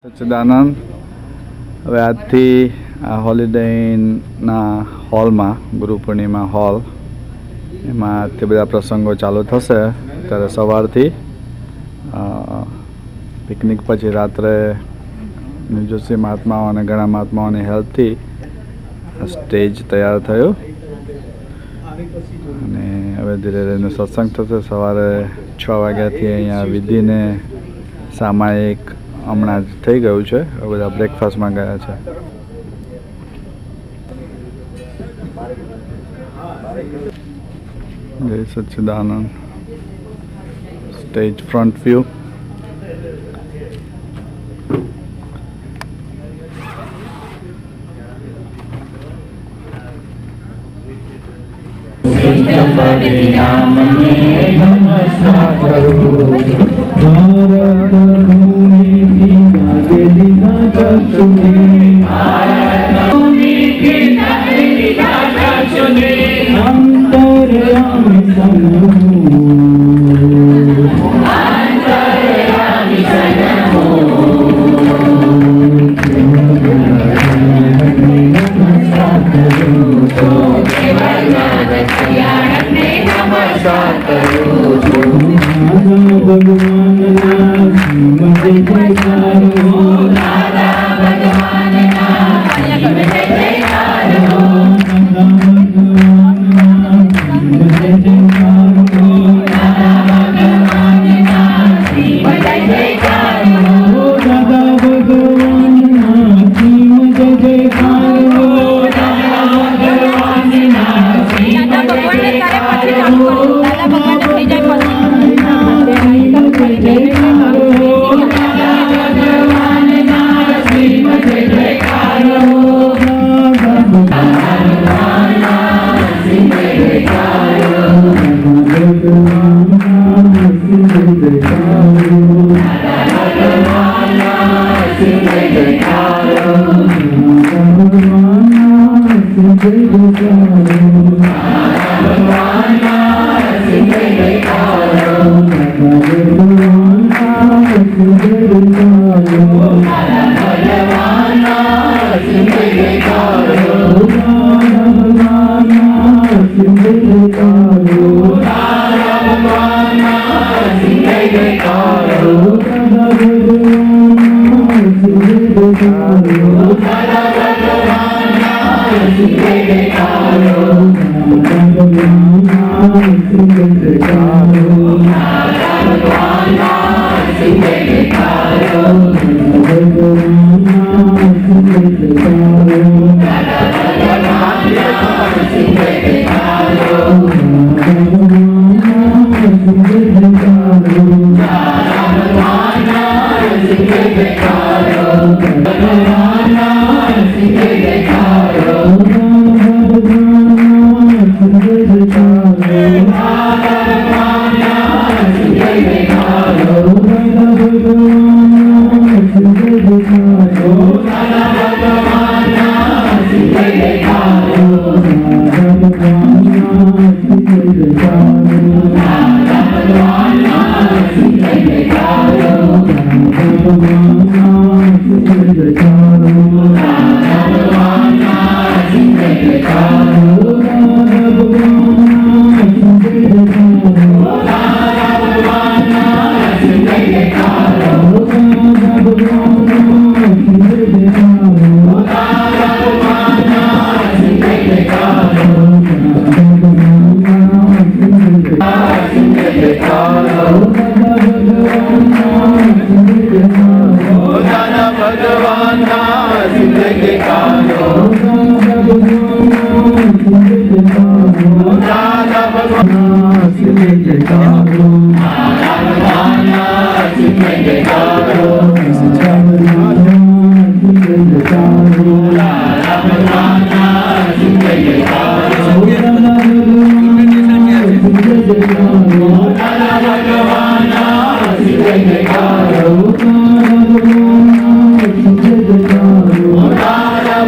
સચ્ચિદાનંદ હવે આજથી આ હોલિડેના હોલમાં ગુરુ પૂર્ણિમા હોલ એમાં તે બધા પ્રસંગો ચાલુ થશે. ત્યારે સવારથી પિકનિક પછી રાત્રે નિવૃત્તિ મહાત્માઓ અને ઘણા મહાત્માઓની હેલ્પથી સ્ટેજ તૈયાર થયું અને હવે ધીરે ધીરે સત્સંગ થશે. સવારે 6 વાગ્યાથી અહીંયા વિધિને સામાયિક હમણાં જ થઈ ગયું છે. બધા બ્રેકફાસ્ટમાં ગયા છે. Jai Sachchidanand. Stage front view.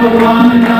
Bhagwan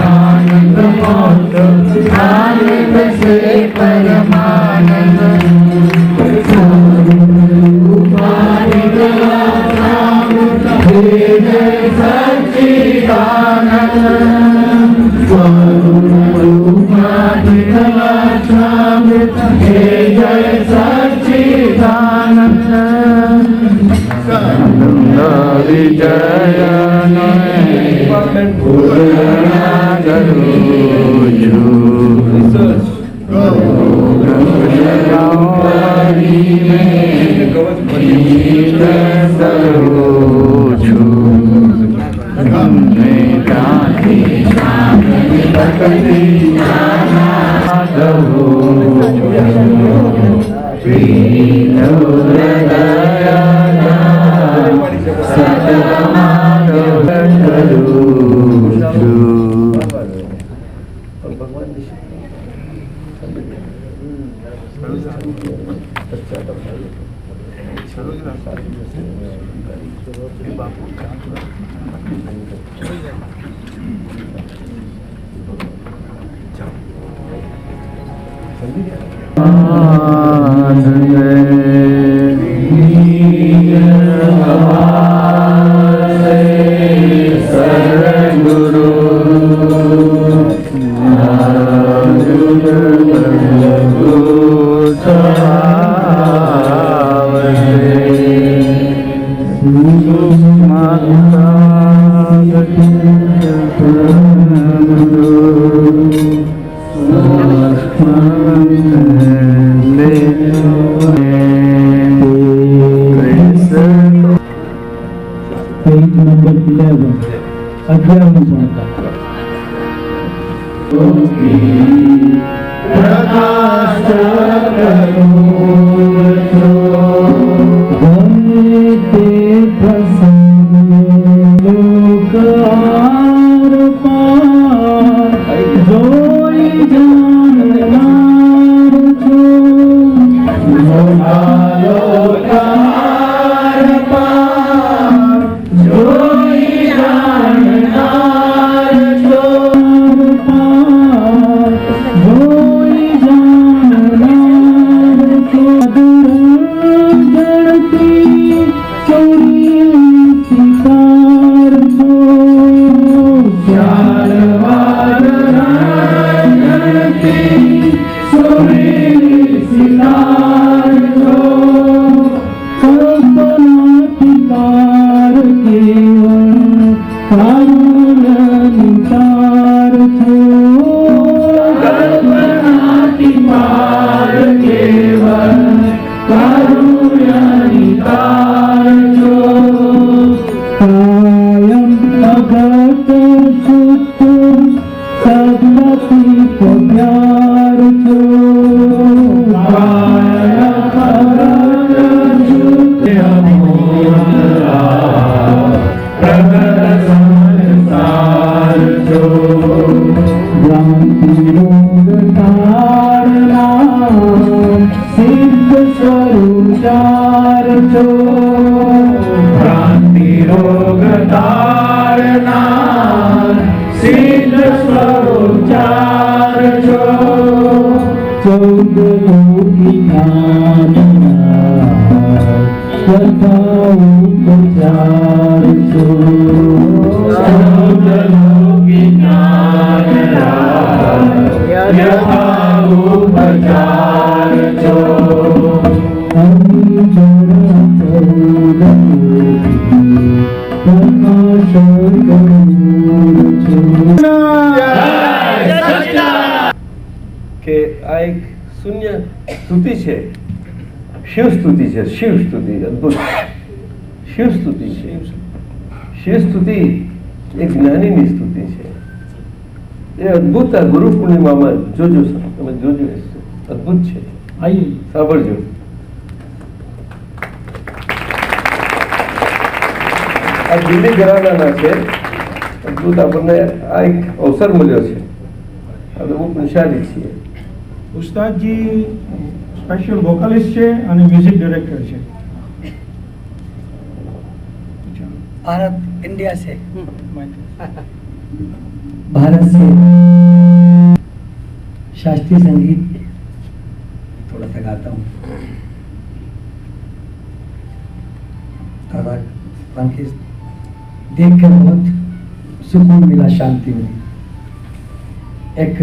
आनंद महोत्सव आनंद से परमानंद पेज नंबर 11 11 प्रकाश કે આ એક શૂન્ય સ્તુતિ છે, શિવ સ્તુતિ છે, શિવ સ્તુતિ અદ્ભુત શિવ સ્તુતિ છે. શિવ સ્તુતિ એક જ્ઞાનીની સ્તુતિ છે. એ અદ્ભુત આ ગુરુ પૂર્ણિમામાં જોજો, તમે જોજો, અદ્ભુત છે. સાંભળજો. આ દિલ્હી ઘરાનાના છે, અદ્ભુત. આપણને આ એક અવસર મળ્યો છે. આપણે બહુ પુણ્યશાળી છીએ. ઉસ્તાદજી સ્પેશિયલ વોકલિસ્ટ છે અને મ્યુઝિક ડાયરેક્ટર છે. भारत इंडिया से भारत से शास्त्रीय संगीत थोड़ा सा गाता हूँ, थोड़ा पंखे देख कर बहुत सुकून मिला, शांति मिली। एक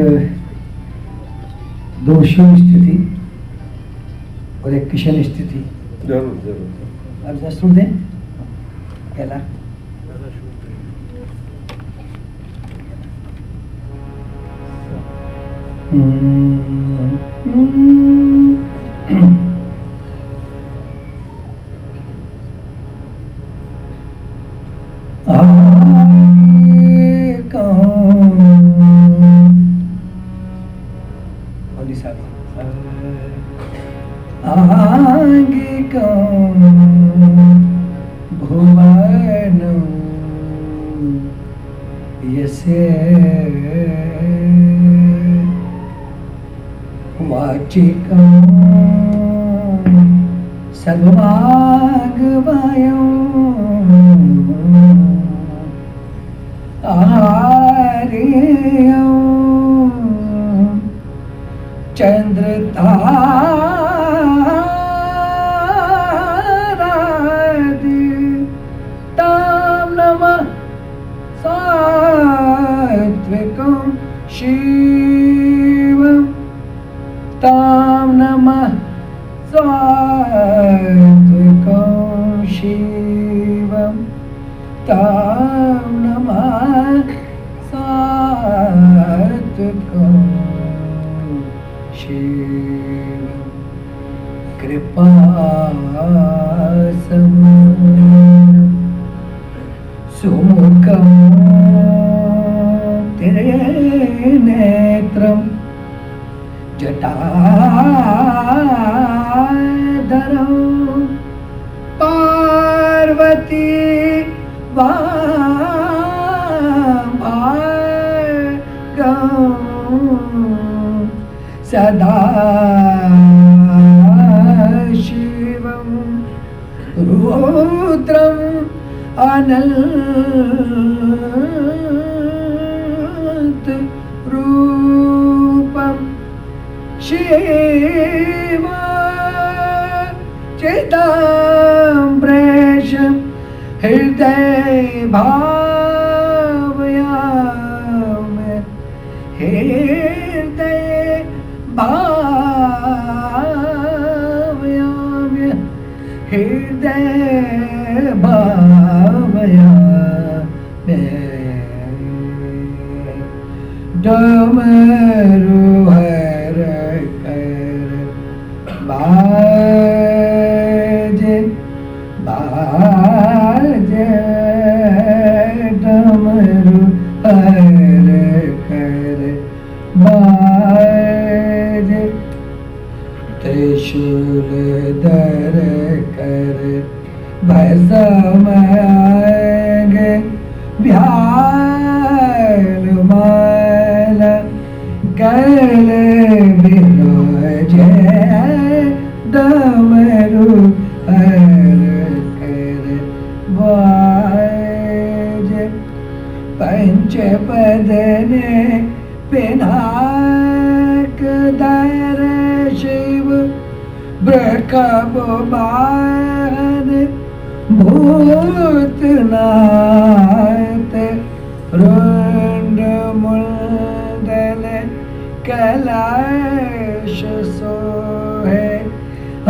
दो शिव स्थिति और एक किशन स्थिति। जरूर जरूर। अब जरा सुन दें पहला। आगे कौन भुवन यसे वाचिकं सर्वागमयं आर्यं चंद्रतारादितां नमः सात्विकं शिवं तां नमः सात्विकं शिवं तां नमः सात्विकं शिवं कृपासमुद्रं सुमुखं त्रिनेत्रं जटाधरं पार्वती वाभागं सदा शिवं रुद्रम् अनंत रूपं शिव चिदम्बरेशं हृदय भावयामि, हृदय भावयामि, हृदय भावयामि। डमरू हर कर बाजे बाजे, डमरू हर कर बाजे, त्रिशूल धर कर भस्म आगे व्याल माला गल विराजे, डमरू हर कर बाजे, पंचपदने पिनाक धर शिव ब्रह्मबाण भूतनाथ रुंड मुंडल कैलाश सोहे,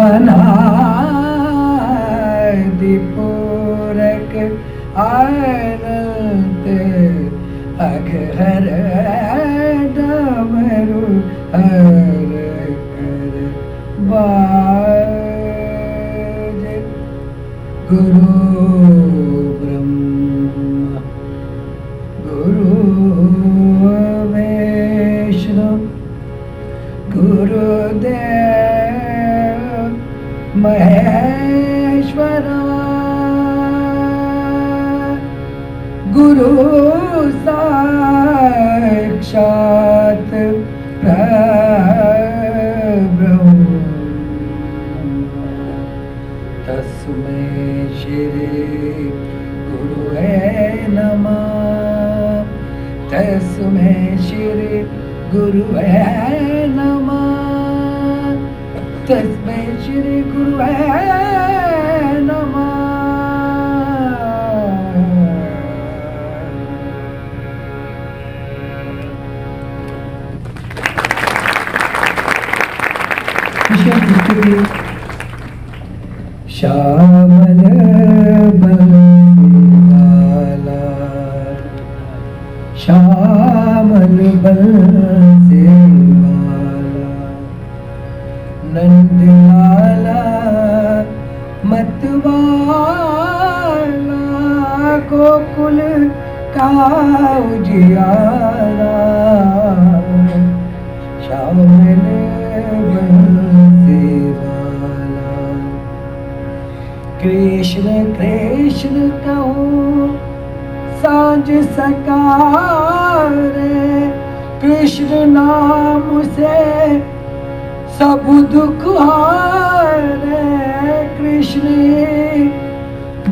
अनादिपूरक अनंत अघहर, डमरू हर कर बाजे। गुरु ब्रह्मा गुरु विष्णु गुरुदेव महेश्वरा, गुरु साक्षात् परब्रह्म, तस्मै श्री गुरुवे नमः। तस्मै श्री गुरुवे नमः, तस्मै श्री गुरुवे नमः। श्यामल बलवाला, श्यामल बलवाला, नंदलाला मतवाला, गोकुल का उजियारा, श्यामल कृष्ण कृष्ण कहूँ सांझ सकारे, कृष्ण नाम से सब दुख हारे, कृष्ण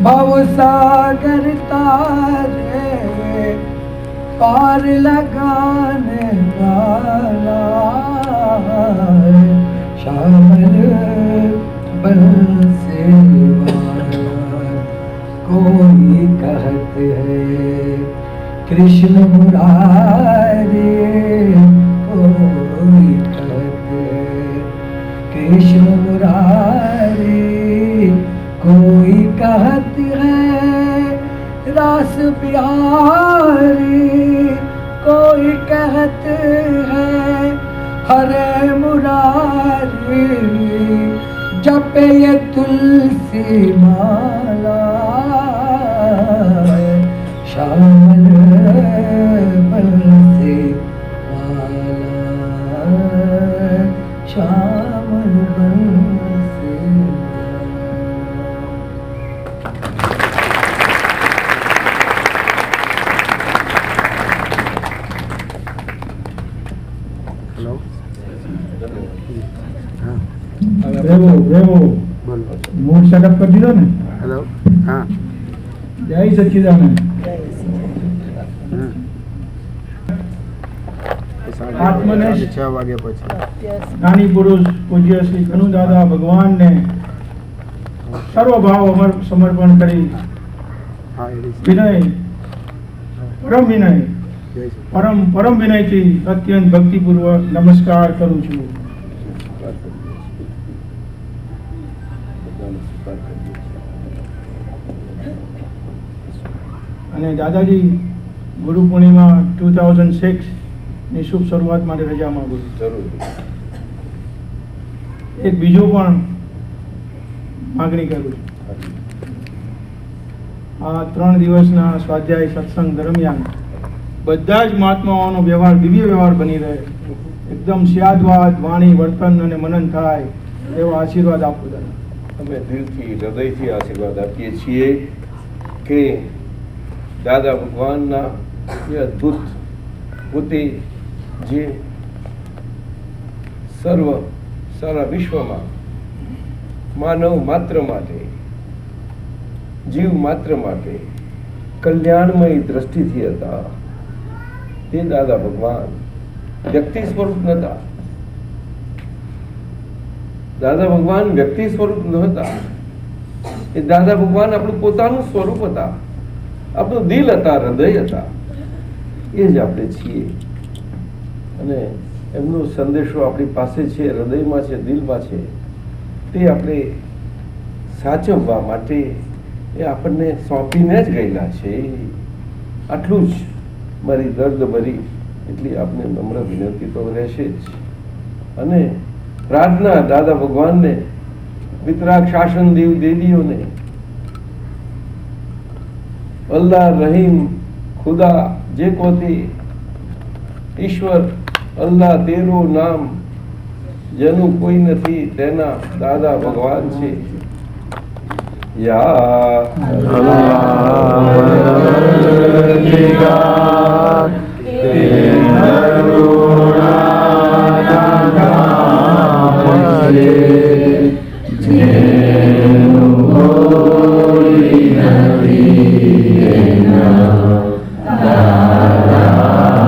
भव सागर तारे पार लगाने वाला, श्यामल बलसेवाला। कोई कहते हैं कृष्ण मुरारी, कोई कहते हैं कृष्ण मुरारी, कोई कहते हैं रास बिहारी, कोई कहते हैं हरे मुरारी, जपे ये तुलसी माला, श्यामल बलसेवाला, श्यामल मूड सेटअप कर दिया ने। हेलो हाँ जय सच्चिदानंद। आत्मनिष्ठ 6 વાગ્યા પછી જ્ઞાની પુરુષ પૂજ્ય શ્રી કનુ દાદા ભગવાન ને સર્વભાવ સમર્પણ કરી વિનય પરમ વિનયથી અત્યંત ભક્તિપૂર્વક નમસ્કાર કરું છું। અને દાદાજી ગુરુ પૂર્ણિમા 2006 ની શુભ શરૂઆત માટે રજા માંગુ છું। એક બીજો પણ માગણી કરું છું। આ 3 દિવસના સ્વાધ્યાય સત્સંગ દરમિયાન બધા જ મહાત્માઓનો વ્યવહાર દિવ્ય વ્યવહાર બની રહે, એકદમ સ્યાદવાદ વાણી વર્તન અને મનન થાય એવો આશીર્વાદ આપો દાદા। અમે દિલથી હૃદયથી આશીર્વાદ આપીએ છીએ કે દાદા ભગવાનના એ અદ્ભુત પોતે જે સર્વ સારા વિશ્વમાં માનવ માત્ર માટે જીવ માત્ર માટે કલ્યાણમય દ્રષ્ટિથી હતા તે દાદા ભગવાન વ્યક્તિ સ્વરૂપ નહોતા। દાદા ભગવાન વ્યક્તિ સ્વરૂપ નહોતા, એ દાદા ભગવાન આપણું પોતાનું સ્વરૂપ હતા, આપણું દિલ હતા, હૃદય હતા, એ જ આપણે છીએ। અને એમનો સંદેશો આપણી પાસે છે, હૃદયમાં છે, દિલમાં છે, તે આપણે સાચવવા માટે એ આપણને સોંપીને જ ગયેલા છે। આટલું જ મારી દર્દ ભરી એટલી આપને નમ્ર વિનંતી તો રહેશે જ। અને પ્રાર્થના દાદા ભગવાનને વિતરાગ શાસન દેવ દેવીઓને અલ્લાહ રહીમ ખુદા જે કોતે ઈશ્વર અલ્લાહ તેરું નામ જેનું કોઈ નથી તેના દાદા ભગવાન છે। યા Dadah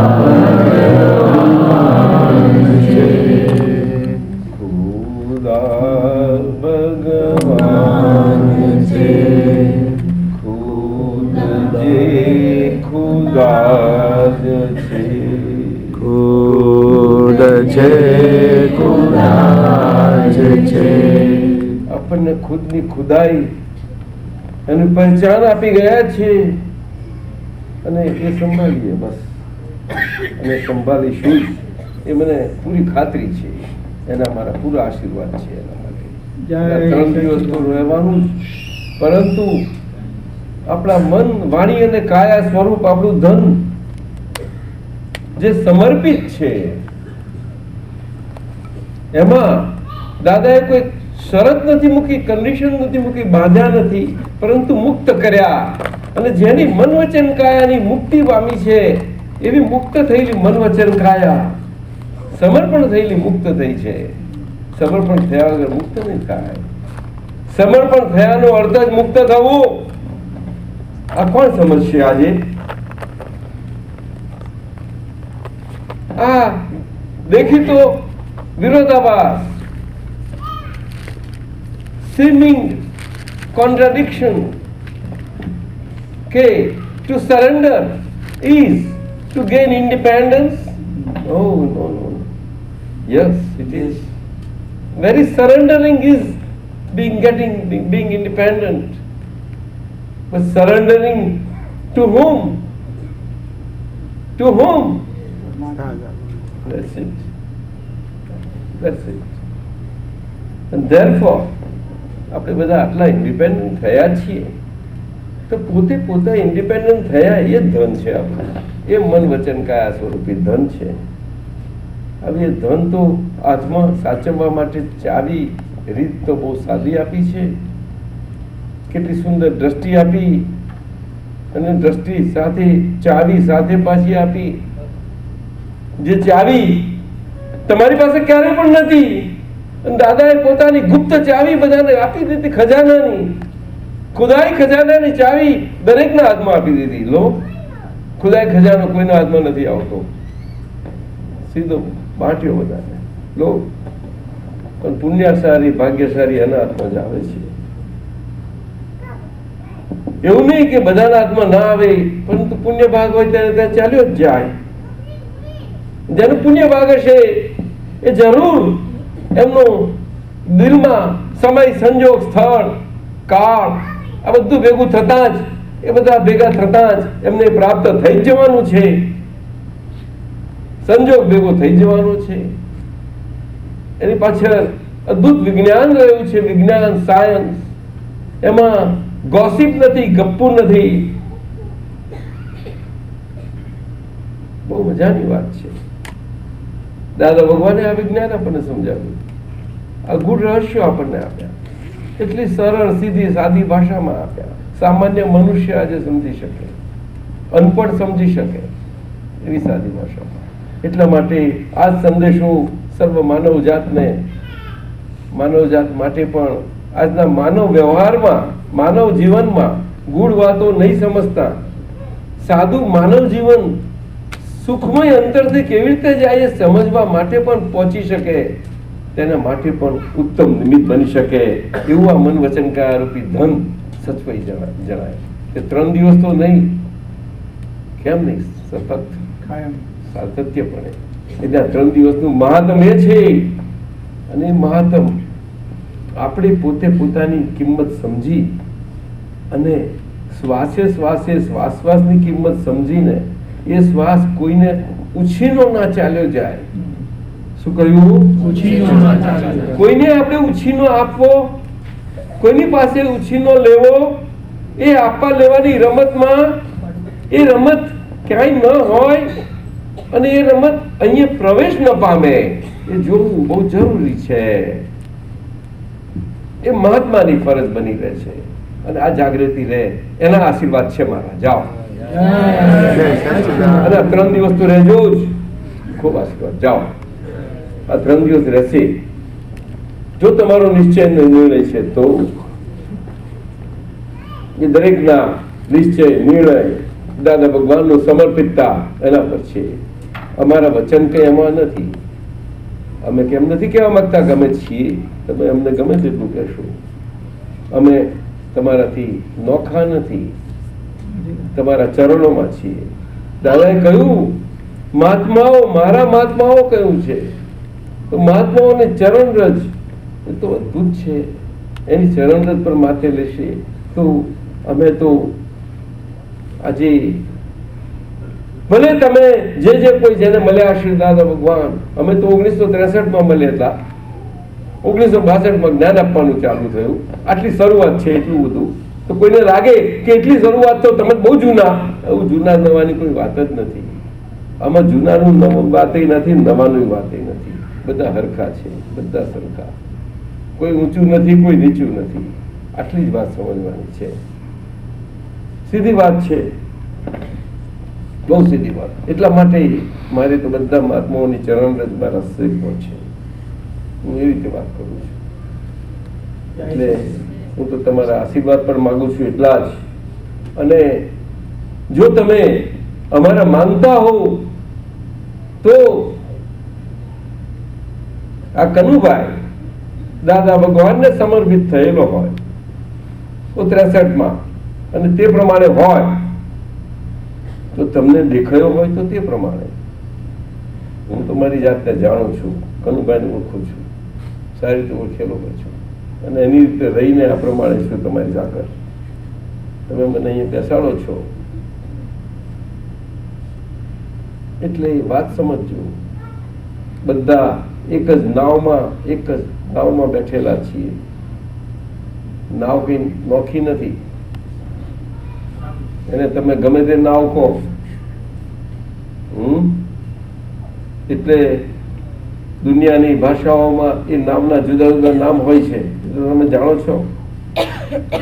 કુદાજ છે. કુદ છે કુદાજ છે. આપણને ખુદની ખુદાઈ એની પહેચાન આપી ગયા છે અને એ સંભાળીએ બસ, અને સંભાળીશું જ. એ મને પૂરી ખાતરી છે. એના મારા પૂરા આશીર્વાદ છે એના માટે. જય 3 દિવસ તો રહેવાનું જ, પરંતુ આપણા મન, વાણી અને કાયા સ્વરૂપ આપણું ધન જે સમર્પિત છે, એમાં દાદાએ કોઈ શરત નથી મૂકી, કન્ડિશન નથી મૂકી, બાંધ્યા નથી, પરંતુ મુક્ત કર્યા. અને જેની મન વચન કાયાની મુક્તિ પામી છે એવી મુક્ત થયેલી મન વચન કાયા સમર્પણ થયેલી મુક્ત થઈ છે. સમર્પણ થયા વગર મુક્ત નહીં થાય. સમર્પણ થયાનો અર્થ જ મુક્ત થવું. આ કોણ સમજશે આજે? આ દેખીતો વિરોધાભાસ, seeming contradiction, કે to surrender is to gain independence? No, no, no. Yes, it is. Very surrendering is being independent. But surrendering to whom? To whom? That's it. That's it. And therefore, આપણે બધા આટલા independent થયા છીએ તો પોતે પોતા independent થયા એ જ ધન છે આપણે. એ મન વચન કાયા સ્વરૂપી ધન છે. હવે એ ધન તો આત્મા સાચવવા માટે ચાવી રીત તો બહુ સાદી આપી છે. કેટલી સુંદર દ્રષ્ટિ આપી, અને દ્રષ્ટિ સાથે ચાવી સાથે પાછી આપી. જે ચાવી તમારી પાસે ક્યારે પણ નથી, અને દાદાએ પોતાની ગુપ્ત ચાવી બધાને આપી દીધી. ખજાનાની, ખુદાઈ ખજાનાની ચાવી દરેકના હાથમાં આપી દીધી. લો, ખુદાઈ ખજાનો કોઈના હાથમાં નથી આવતો, સીધો બાંટ્યો બધાને. લો, પણ પુણ્યશાળી ભાગ્યશાળી એના હાથમાં જ આવે છે. એવું નહીં કે બધાના હાથમાં ના આવે, પરંતુ પુણ્ય ભાગ હોય ત્યારે ત્યાં ચાલ્યો જ જાય. જેનો પુણ્ય ભાગ હશે એ જરૂર એમનો દિલમાં સમય, સંજોગ, સ્થળ, કાળ આ બધું ભેગું થતા જ, એ બધા ભેગા થતા જ એમને પ્રાપ્ત થઈ જ જવાનું છે. સંજોગ ભેગો થઈ જવાનો છે. એની પાછળ અદ્ભુત વિજ્ઞાન રહ્યું છે. વિજ્ઞાન, સાયન્સ, એમાં ગોસિપ નથી, ગપ્પુ નથી. બહુ મજાની વાત છે. દાદા ભગવાને આ વિજ્ઞાન આપણને સમજાવ્યું, આ ગૂઢ રહસ્યો આપણને આપ્યા. એટલી સરળ, સીધી, સાદી ભાષામાં આપ્યા. સામાન્ય મનુષ્ય આજે સમજી શકે, અનપઢ સમજી શકે એવી સાદી ભાષામાં. એટલા માટે આ સંદેશો સર્વ માનવ જાતને, માનવ જાત માટે પણ આજના માનવ વ્યવહારમાં, માનવ જીવનમાં ગૂઢ વાતો નહીં સમજતા, સાદું માનવ જીવન સુખમય અંતરથી કેવી રીતે જાય એ સમજવા માટે પણ પહોંચી શકે, તેના માટે પણ ઉત્તમ નિમિત્ત બની શકે એવું આ મન વચન કાયા રૂપી ધન સચવાઈ જણાય. કે 3 દિવસ તો નહીં, કેમ નહીં, સતત સાતત્યપણે. એટલે આ 3 દિવસનું મહાત્મ એ છે. અને એ મહાત્મ આપણે પોતે પોતાની કિંમત સમજી, અને શ્વાસે શ્વાસે શ્વાસ શ્વાસની કિંમત સમજીને એ શ્વાસ કોઈને ઉછીનો ના ચાલ્યો જાય. શું કહ્યું? કોઈને આપણે ઉછીનો આપવો, કોઈની પાસે ઉછીનો લેવો, એ આપવા લેવાની રમતમાં એ રમત ક્યાંય ન હોય, અને એ રમત અહીંયા પ્રવેશ ન પામે, એ જોવું બહુ જરૂરી છે. એ મહાત્માની ફરજ બની રહે છે. અને આ જાગૃતિ રહે એના આશીર્વાદ છે મારા. જાઓ, અને 3 દિવસ તો રહેજો જ. ખૂબ આશીર્વાદ. જાઓ, આ 3 દિવસ રહેશે. જો તમારો નિશ્ચય નિર્ણય છે તો એ દરેકના નિશ્ચય, નિર્ણય દાદા ભગવાનનું સમર્પિતતા એના પર છે. અમારા વચન કઈ એમાં નથી. અમે કેમ નથી કહેવા માંગતા ગમે છીએ, તમે અમને ગમે તેટલું કહેશો. અમે તમારાથી નોખા નથી, તમારા ચરણોમાં છીએ. દાદાએ કહ્યું મહાત્માઓ, મારા મહાત્માઓ કહ્યું છે તો મહાત્માઓને ચરણરજ એ તો અદભુત છે, એની ચરણરજ પર માથે લેશે તો અમે તો આજે ભલે તમે જે કોઈ જેને મળ્યા હશે દાદા ભગવાન, અમે તો 1963 મળ્યા હતા, 1962 જ્ઞાન આપવાનું ચાલુ થયું, આટલી શરૂઆત છે, એટલું બધું. તો કોઈને લાગે કે એટલી શરૂઆત તો તમે બહુ જૂના, એવું જૂના નવાની કોઈ વાત જ નથી. આમાં જૂનાનું વાત નથી, નવાનું વાત નથી. બધા હરખા છે, બધા સરખા, કોઈ ઊંચું નથી, કોઈ નીચું નથી. આટલી જ વાત સમજવાની છે. સીધી વાત છે, બહુ સીધી વાત. એટલા માટે મારે તો બધા મહાત્માઓની ચરણરજ મારા શરીરમાં છે. હું એવી રીતે વાત કરું છું. એટલે હું તો તમારા આશીર્વાદ પણ માંગુ છું એટલા જ. અને જો તમે અમારા માનતા હો તો આ કનુભાઈ દાદા ભગવાનને સમર્પિત થયેલો હોય તો 63 અને તે પ્રમાણે હોય તો તમને દેખાયો હોય તો તે પ્રમાણે. હું તો મારી જાતને જાણું છું, કનુભાઈને ઓળખું છું, સારી રીતે ઓળખેલો હોય છું અને એની રીતે રહીને આ પ્રમાણે છું તમારી આગળ. તમે મને અહીંયા બેસાડો છો એટલે એ વાત સમજજો. બધા એક જ નાવમાં બેઠેલા છીએ. નાવ કઈ નોખી નથી, એને તમે ગમે તે નાવ કહો. એટલે દુનિયાની ભાષાઓમાં એ નામના જુદા જુદા નામ હોય છે, તમે જાણો છો.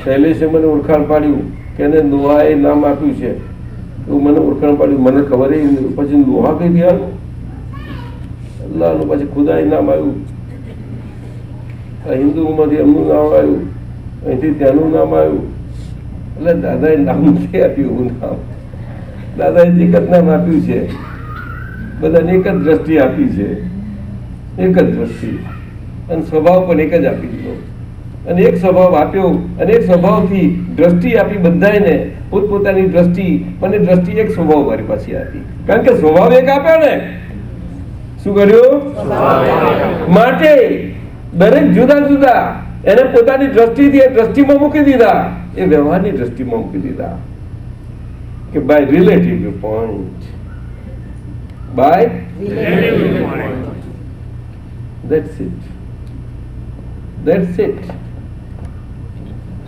શૈલેષે મને ઓળખાણ પાડ્યું કે એને નોહાએ નામ આપ્યું છે, એવું મને ઓળખાણ પાડ્યું. મને ખબર પછી નોહા કઈ ગયા, અલ્લાહનું પછી ખુદાએ નામ આવ્યું, હિન્દુઓમાંથી એમનું નામ આવ્યું, અહીંથી ત્યાંનું નામ આવ્યું. એટલે દાદાએ નામ નથી આપ્યું, નામ દાદાએ એક જ નામ આપ્યું છે, બધાને એક જ દ્રષ્ટિ આપી છે, એક જ દ્રષ્ટિ, અને સ્વભાવ પણ એક જ આપી દીધો. અને એક સ્વભાવ આપ્યો અને એક સ્વભાવથી દ્રષ્ટિ આપી બધાને પોતપોતાની દ્રષ્ટિ, મને દ્રષ્ટિ એક સ્વભાવ મારી પાછી આપી, કારણ કે સ્વભાવ એક આપ્યો ને. શું કર્યું? માટે દરેક જુદા જુદા એને પોતાની દ્રષ્ટિથી એ દ્રષ્ટિમાં મૂકી દીધા, એ વ્યવહારની દ્રષ્ટિમાં મૂકી દીધા કે by relative view point, by that's it.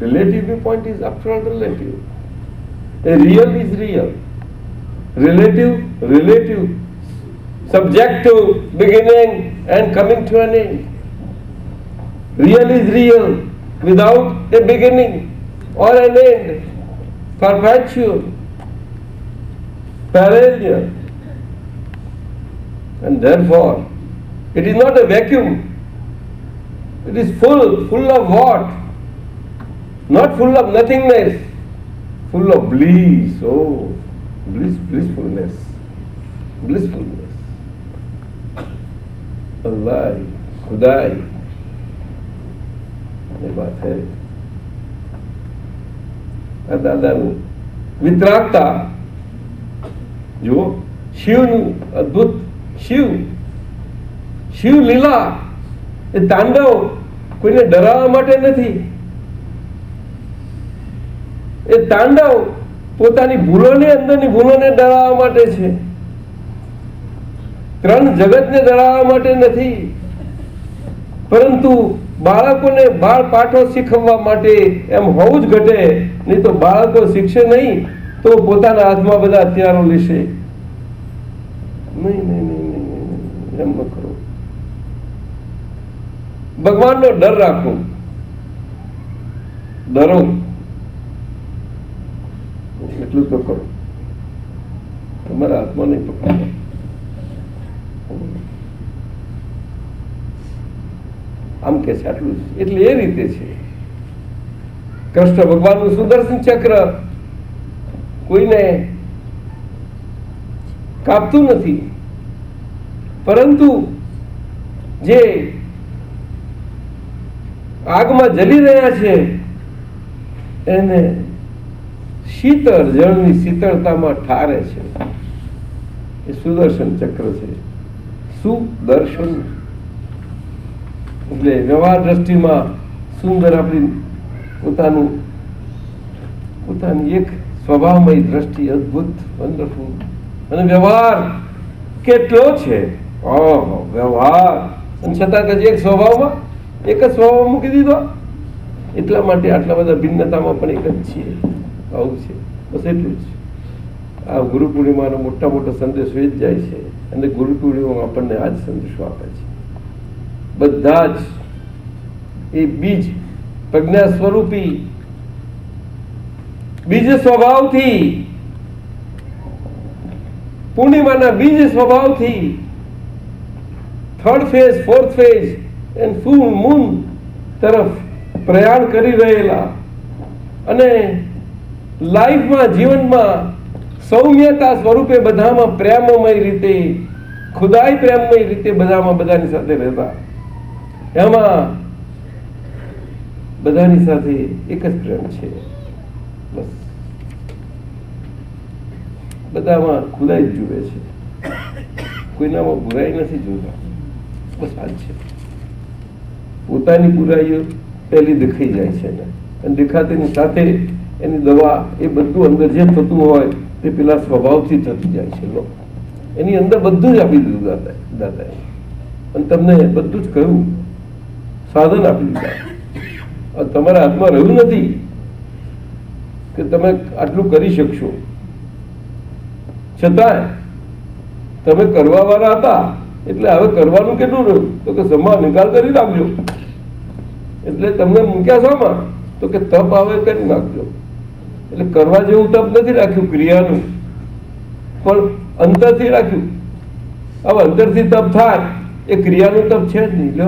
Relative viewpoint is after all relative. A real is real, relative, subjective, beginning and coming to an end. Real is real without a beginning or an end, perpetual, perennial, and therefore it is not a vacuum. It is full of what? Not full of nothingness, full of bliss. Oh, blissfulness. अल्लाह खुदाई ये बात है. દાદાનું વિતરાગતા જુઓ, શિવનું અદ્ભુત શિવ લીલા, એ તાંડવ કોઈને ડરાવવા માટે નથી. એ તાંડવ પોતાની ભૂલોને, અંદરની ભૂલોને ડરાવવા માટે છે. ત્રણ જગતને ડરાવવા માટે નથી, પરંતુ બાળકોને બાળ પાઠો શીખવવા માટે. એમ હોવું જ ઘટે, નહીં તો બાળકો શીખશે નહીં તો પોતાના હાથમાં બધા હથિયારો લેશે. નહીં, એમ ન કરો. ભગવાનનો ડર રાખો, ડરો એટલું તો કરો, તમારા હાથમાં નહીં પકડો. આમ કે છે આટલું જ. એટલે એ રીતે છે કૃષ્ણ ભગવાનનું સુદર્શન ચક્ર કોઈને કાપતું નથી, પરંતુ જે આગમાં જલી રહ્યા છે એને શીતળ જળની શીતળતામાં ઠારે છે. એ સુદર્શન ચક્ર છે. સુદર્શન એટલે વ્યવહાર દ્રષ્ટિમાં સુંદર આપણી પોતાની એક સ્વભાવમય દ્રષ્ટિ, અદ્ભુત, વન્ડરફુલ. અને વ્યવહાર કેટલો છે, વ્યવહાર, અને છતાં કે એક સ્વભાવમાં એક જ સ્વભાવ મૂકી દીધો. એટલા માટે આટલા બધા ભિન્નતામાં પણ એક જ છીએ. આવું છે, બસ એટલું જ. આ ગુરુ પૂર્ણિમાનો મોટા મોટો સંદેશો એ જ જાય છે. અને ગુરુ પૂર્ણિમા આપણને આ જ સંદેશો આપે છે. બધા જ એ બીજ, પ્રજ્ઞા સ્વરૂપી બીજ સ્વભાવથી, પૂર્ણિમાના બીજ સ્વભાવથી third phase, fourth phase and full moon તરફ પ્રયાણ કરી રહેલા અને લાઈફમાં, જીવનમાં સૌમ્યતા સ્વરૂપે બધામાં પ્રેમમય રીતે, ખુદાઈ પ્રેમમય રીતે બધામાં બધાની સાથે રહેતા, એમાં બધાની સાથે એક જ પ્રેમ છે. બસ બધામાં ખુદાઈ જ જુએ છે, કોઈનામાં બુરાઈ નથી જોતા. બસ આ જ છે. પોતાની બુરાઈઓ પહેલી દેખાઈ જાય છે ને, અને દેખાતીની સાથે એની દવા, એ બધું અંદર જે થતું હોય તે પેલા સ્વભાવથી થતું જાય છે. એની અંદર બધું જ આપી દીધું દાદાએ, અને તમને બધું જ કહ્યું, સાધન આપી દીધા. તમારા હાથમાં રહ્યું નથી કે તમે આટલું કરી શકશો, છતાંય તમે કરવા વાળા હતા. એટલે હવે કરવાનું કેટલું રહ્યું? તો કે સમા નિકાલ કરી નાખજો. એટલે તમને મૂક્યા શામાં? તો કે તપ આવે કરી નાખજો. એટલે કરવા જેવું તપ નથી રાખ્યું ક્રિયાનું, પણ અંતરથી રાખ્યું. હવે અંતરથી તપ થાય એ ક્રિયાનું તપ છે જ નહીં. લો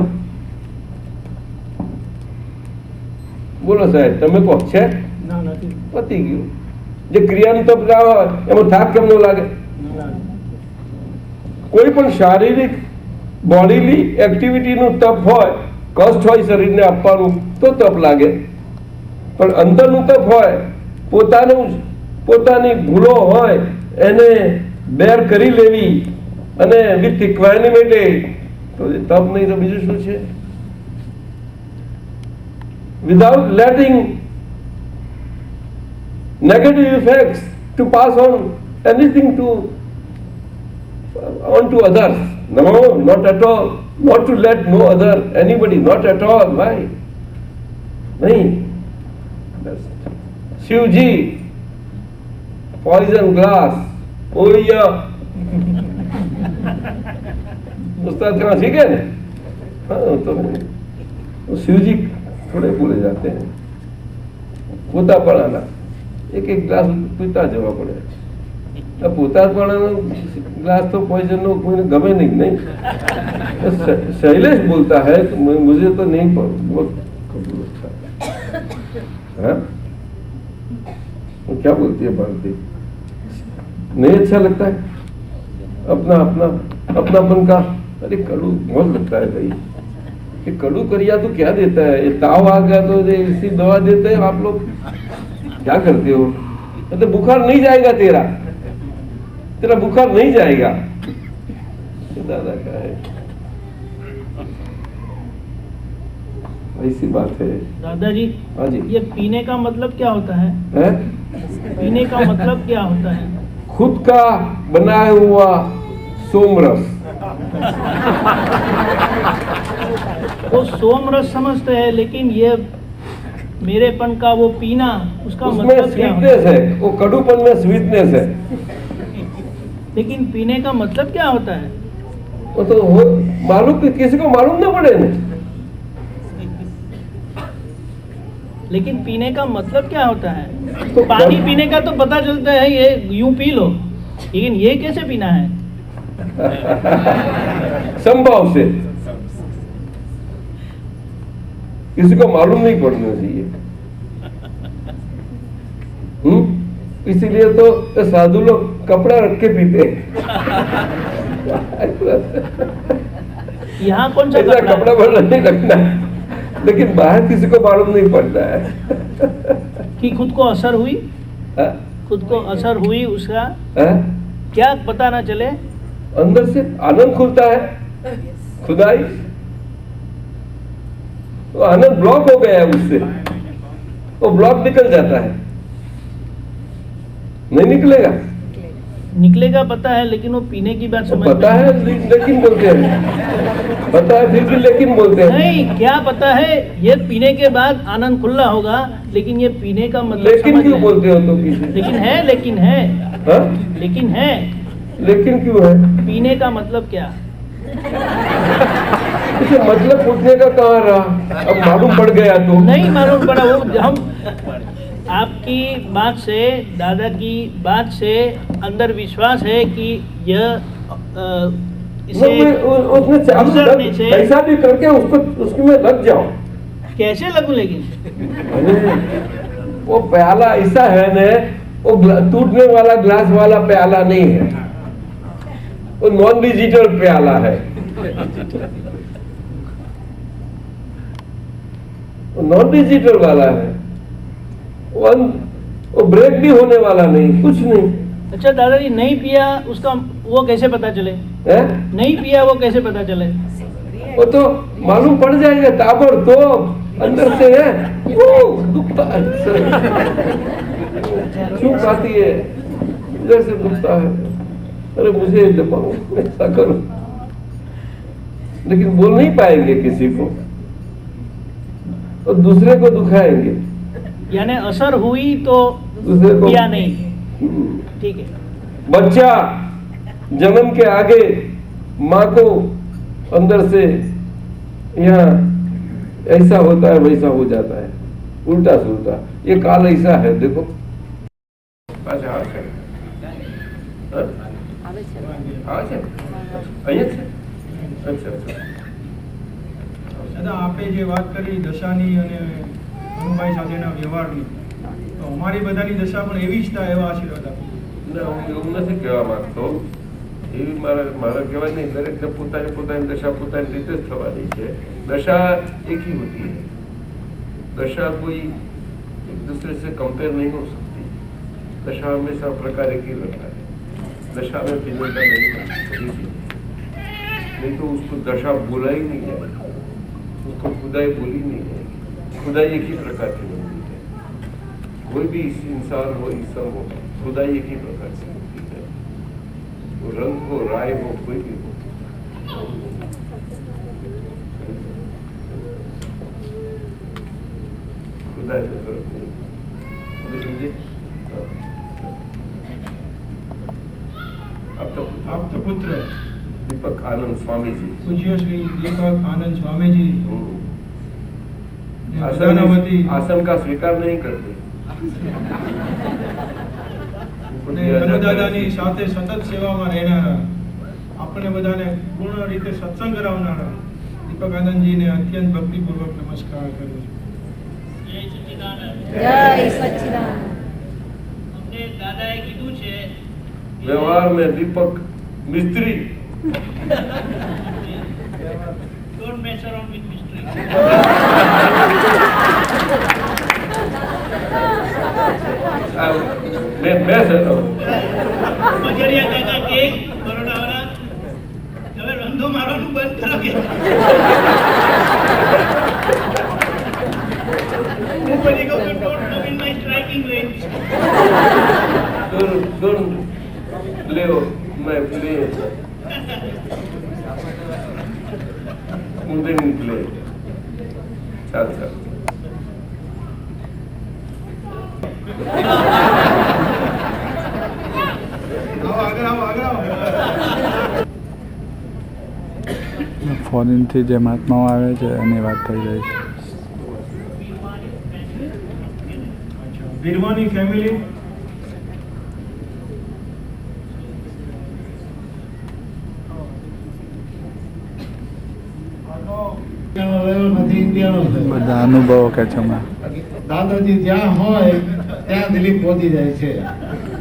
બોલો સાહેબ, તમે કહો છે? પતી ગયું. જે ક્રિયાનું તપ ના હોય એમાં થાક કેમ ન લાગે? કોઈ પણ શારીરિક બોડીની એક્ટિવિટીનું તપ હોય, કષ્ટ હોય શરીરને આપવાનું, તો તપ લાગે. પણ અંતરનું તપ હોય, પોતાની ભૂલો હોય એને બેર કરી લેવી અને વિથ ઇક્વાનિમિટી, તો એ તપ નહીં તો બીજું શું છે? Without letting negative effects to pass on anything on to others. No, not at all. Not to let no other, anybody, not at all. Why? नहीं. Shivji, poison glass. Oh yeah. उस्ताद कहाँ ठीक है? हाँ तो शिवजी थोड़े भूले जाते हैं. पोता पड़ाना एक ग्लास पीता जवा पड़े. પોતા પણ ગ્લાસ તો પોઈઝન નો કોઈને ગમે નહીં. शैलेश बोलता है तो मुझे तो नहीं बहुत कबूल होता है. क्या बोलती है भारती? नहीं अच्छा लगता है अपनापन का? अरे कड़ू बहुत लगता है भाई. ये कड़ू करिया तो क्या देता है? ये ताव आ गया तो इसी दवा देते हैं आप लोग. क्या करते हो? तो बुखार नहीं जाएगा तेरा बुखार नहीं जाएगा. दादा का है, ऐसी बात है. दादाजी, हाँ जी. ये पीने का मतलब क्या होता है? पीने का मतलब क्या होता है? खुद का बनाया हुआ सोमरस. वो सोमरस समझते हैं, लेकिन ये मेरेपन का वो पीना, उसका उसमें मतलब क्या होता स्वीटनेस है. वो कड़ूपन में स्वीटनेस है. लेकिन पीने का मतलब क्या होता है? वो तो मालूम, किसी को मालूम ना पड़े ना. लेकिन पीने का मतलब क्या होता है? तो पानी पीने का तो पता चलता है, ये यूं पी लो, लेकिन ये कैसे पीना है? संभव से. किसी को मालूम नहीं पड़ना चाहिए. इसीलिए तो साधु लोग कपड़ा रख के पीते हैं. यहाँ कौन सा ऐसा कपड़ा? कपड़ा भरना नहीं रखना है, लेकिन बाहर किसी को मालूम नहीं पड़ता है. कि खुद को असर हुई, हाँ? खुद को असर हुई उसका हाँ? क्या पता ना चले? अंदर से आनंद खुलता है, खुदाई। तो आनंद ब्लॉक हो गया है उससे, वो ब्लॉक निकल जाता है, नहीं निकलेगा। निकलेगा पता है, लेकिन वो पीने की बात समझ पता में है लेकिन बोलते हैं, पता है फिर भी लेकिन बोलते हैं। नहीं, क्या पता है, ये पीने के बाद आनंद खुला होगा, लेकिन ये पीने का मतलब लेकिन समझ क्यों में- बोलते हो तो पीछे? लेकिन है, लेकिन है, हाँ? लेकिन है। लेकिन क्यों है? पीने का मतलब क्या? इसे मतलब पूछने का कहाँ रहा, अब मालूम पड़ गया तो। नहीं मालूम पड़ा, वो हम आपकी बात से, दादा की बात से अंदर विश्वास है कि यह इसे उसमें गुजरने से कैसा भी करके उसको उसकी में लग जाओ। कैसे लगूं, लेकिन वो प्याला ऐसा है न, वो टूटने वाला ग्लास वाला प्याला नहीं है, वो नॉन डिजिटल प्याला है, वो नॉन डिजिटल वाला है, वो ब्रेक भी होने वाला नहीं, कुछ नहीं अच्छा दादाजी, नहीं पिया उसका वो कैसे पता चले? है। नहीं पिया वो कैसे पता चले? वो तो मालूम पड़ जाएगा, ताबड़ तो अंदर से है, वो दुखता है, चूक आती है, इधर से दुखता है, अरे मुझे दबाओ, ऐसा करो, लेकिन बोल नहीं पाएंगे किसी को, और दूसरे को दुखाएंगे, यानी असर हुई तो दूसरे को। पिया नहीं, ठीक है। बच्चा जन्म के आगे माँ को अंदर से यहाँ ऐसा होता है, वैसा हो जाता है, उल्टा सुलटा, ये काल ऐसा है, देखो। अच्छा अच्छा अच्छा દાદા, આપે જે વાત કરી દશાની અને હનુભાઈ સાથેના વ્યવહારની, તો અમારી બધાની દશા પણ એવી જ થાય એવા આશીર્વાદ આપો. ના, હું એવું નથી કહેવા માંગતો, એવી મારા કહેવાય નહીં, દરેકને પોતાની દશા પોતાની રીતે જ થવાની છે। दशा एक ही होती है, दशा कोई एक दूसरे से कंपेयर नहीं हो सकती, दशा हमेशा प्रकार एक ही रहता है, दशा में भिन्नता नहीं होती, नहीं तो उसको दशा बोला ही नहीं जाएगा, उसको खुदाई बोली नहीं जाएगी, खुदाई एक ही प्रकार की होती है, कोई भी इंसान हो, ईश्वर हो, खुदाई एक ही प्रकार से होती है, वो रंग हो, राय हो, कोई भी हो। खुदाई से फर्क नहीं, समझे? આપ તો પુત્ર दीपक आनंद स्वामी जी, પૂજ્ય શ્રી દીપક આનંદ સ્વામીજી ને आसन બધાના વતી आसन का स्वीकार नहीं करते, ને હનુદાદાની સાથે સતત સેવામાં રહેનારા, આપણે બધાને પૂર્ણ રીતે સત્સંગ કરાવનારા દીપક આનંદજીને અત્યંત ભક્તિપૂર્વક નમસ્કાર કરું છું. જય સચ્ચિદાનંદ। જય સચ્ચિદાનંદ। અમને દાદાએ કીધું છે કે व्यवहार में दीपक मिस्त्री, don't mess around with mystery। मैं सर મજરિયા કાકા કે બરોડાવાળા, હવે રંધો મારવાનું બંધ કરો કે હું બધી કહું છું, don't come in my striking range। don't Leo, मैं प्ले मुझे नहीं प्ले, चल चल આવો, આગળ આવો, આગળ આવો. ફોરેનથી જે મહાત્માઓ આવે છે એની વાત થઈ રહી છે। વીરવાની ફેમિલી નથી ઇન્ડિયાનો છે। બધા અનુભવો કે છે હમણાં દાદાજી જ્યાં હોય ત્યાં દિલીપ પહોંચી જાય છે।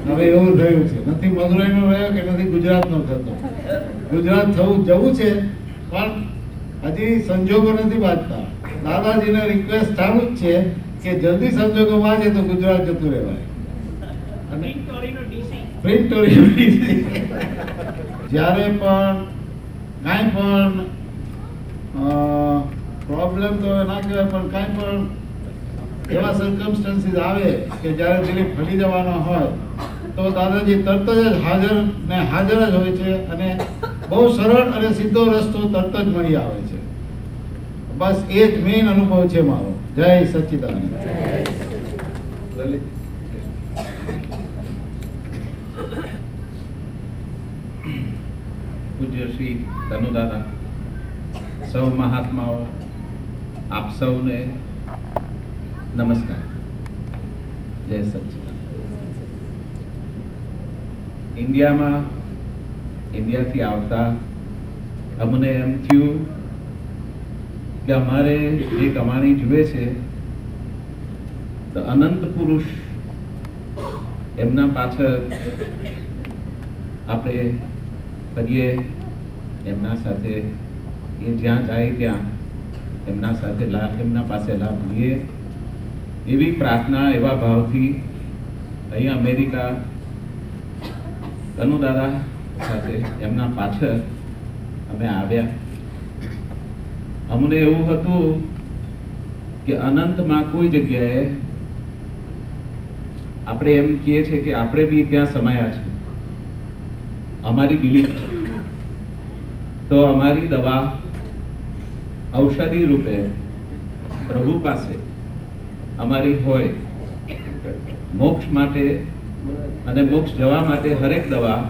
હવે એવું થયું છે, નથી મદુરાઈનો રહ્યો કે નથી ગુજરાતનો થતો, ગુજરાત જવું છે પણ હજી સંજોગો નથી બાંધતા। દાદાજીને રિક્વેસ્ટ ચાલુ જ છે કે જલ્દી સંજોગો બાંધે તો ગુજરાત જતું રહેવાય, અને ટોરીનો ડીસી પ્રિન્ટ જ્યારે પણ કાંઈ પણ પ્રોબ્લેમ તો ના કહેવાય, પણ કાંઈ પણ એવા સર્કમસ્ટન્સીસ આવે કે જ્યારે દિલીપ ફરી જવાનો હોય તો દાદાજી તરત જ હાજર જ હોય છે અને બહુ સરળ અને સીધો રસ્તો તરત જ મળી આવે છે. બસ એ જ મેઇન અનુભવ છે મારો. જય સચ્ચિદાનંદ. લલિત પૂજ્ય શ્રી તનુદાદા, સૌ મહાત્માઓ, આપ સૌને નમસ્કાર. જય સચ્ચિદાનંદ. ઇન્ડિયાથી આવતા અમને એમ થયું કે અમારે જે કમાણી જુએ છે તો અનંત પુરુષ એમના પાછળ આપણે કરીએ, એમના સાથે એ જ્યાં જાય ત્યાં એમના સાથે એમના પાસે લાભ લઈએ, એવી પ્રાર્થના, એવા ભાવથી અહીંયા અમેરિકા તનુદાદા સાથે એમના પાછળ અમે આવ્યા. અમને એવું હતું કે અનંતમાં કોઈ જગ્યાએ આપણે એમ કહીએ છીએ કે આપણે બી ત્યાં સમાયા છે. અમારી બિલીફ તો અમારી દવા ઔષધિ રૂપે પ્રભુ પાસે અમારી હોય. મોક્ષ માટે અને મોક્ષ જવા માટે હરેક દવા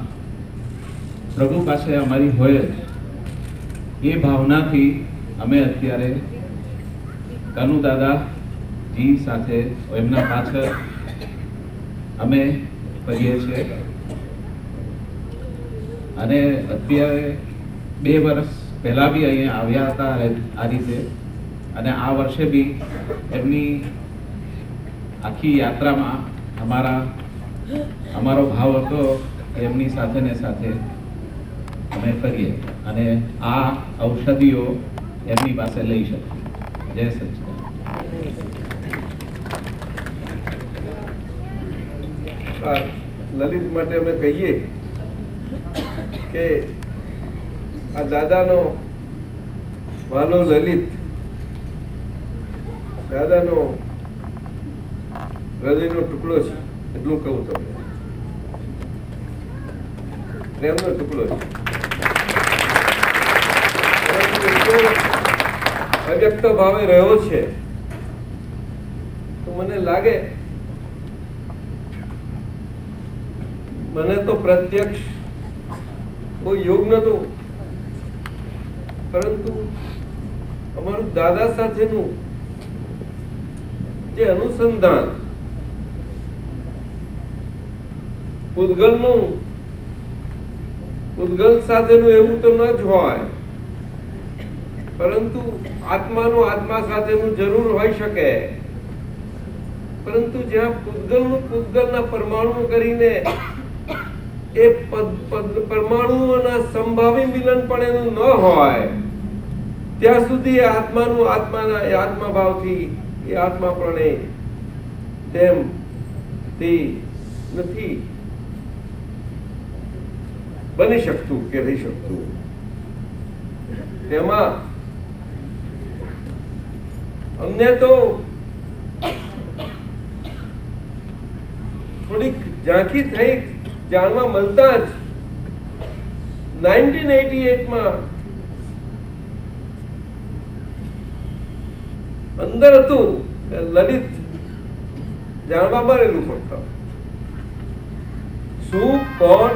પ્રભુ પાસે અમારી હોય જ. એ ભાવનાથી અમે અત્યારે કનુદાદાજી સાથે એમના પાછળ અમે કરીએ છીએ. અને અત્યારે 2 વર્ષ પહેલા બી અહીંયા આવ્યા હતા આ રીતે, અને આ વર્ષે બી એમની આખી યાત્રામાં અમારો ભાવ હતો કે એમની સાથે ને સાથે અમે કરીએ અને આ ઔષધિઓ એમની પાસે લઈ શકીએ. જય સચ્ચિદાનંદ. લલિત માટે અમે કહીએ કે આ દાદાનો વાલો લલિત, દાદાનો હૃદયનો ટુકડો છે, એટલું કહું તમને. પ્રેમનો ટુકડો છે. અવ્યક્ત ભાવે રહ્યો છે તો મને લાગે, મને તો પ્રત્યક્ષ કોઈ યોગ નતો, પરંતુ અમારું દાદા સાથેનું જે અનુસંધાન, પૂતગલ સાથેનું એવું તો ન જ હોય, પરંતુ આત્માનું આત્મા સાથેનું જરૂર હોઈ શકે. પરંતુ જ્યાં પૂતગલના પરમાણુ કરીને એ પરમાણુઓના સંભાવી મિલન પણ એનું ન હોય, ત્યાં સુધી આત્માનું આત્માના એ આત્મા ભાવથી એ આત્મા પણ તેમ તે નથી બની શકતું કે રહી શકતું. તેમાં અમને તો થોડીક ઝાંખી થઈ જાણવા મળતા જ 1988માં અંદર હતું લલિત જાણવા મળેલું. ફક્ત શું, કોણ,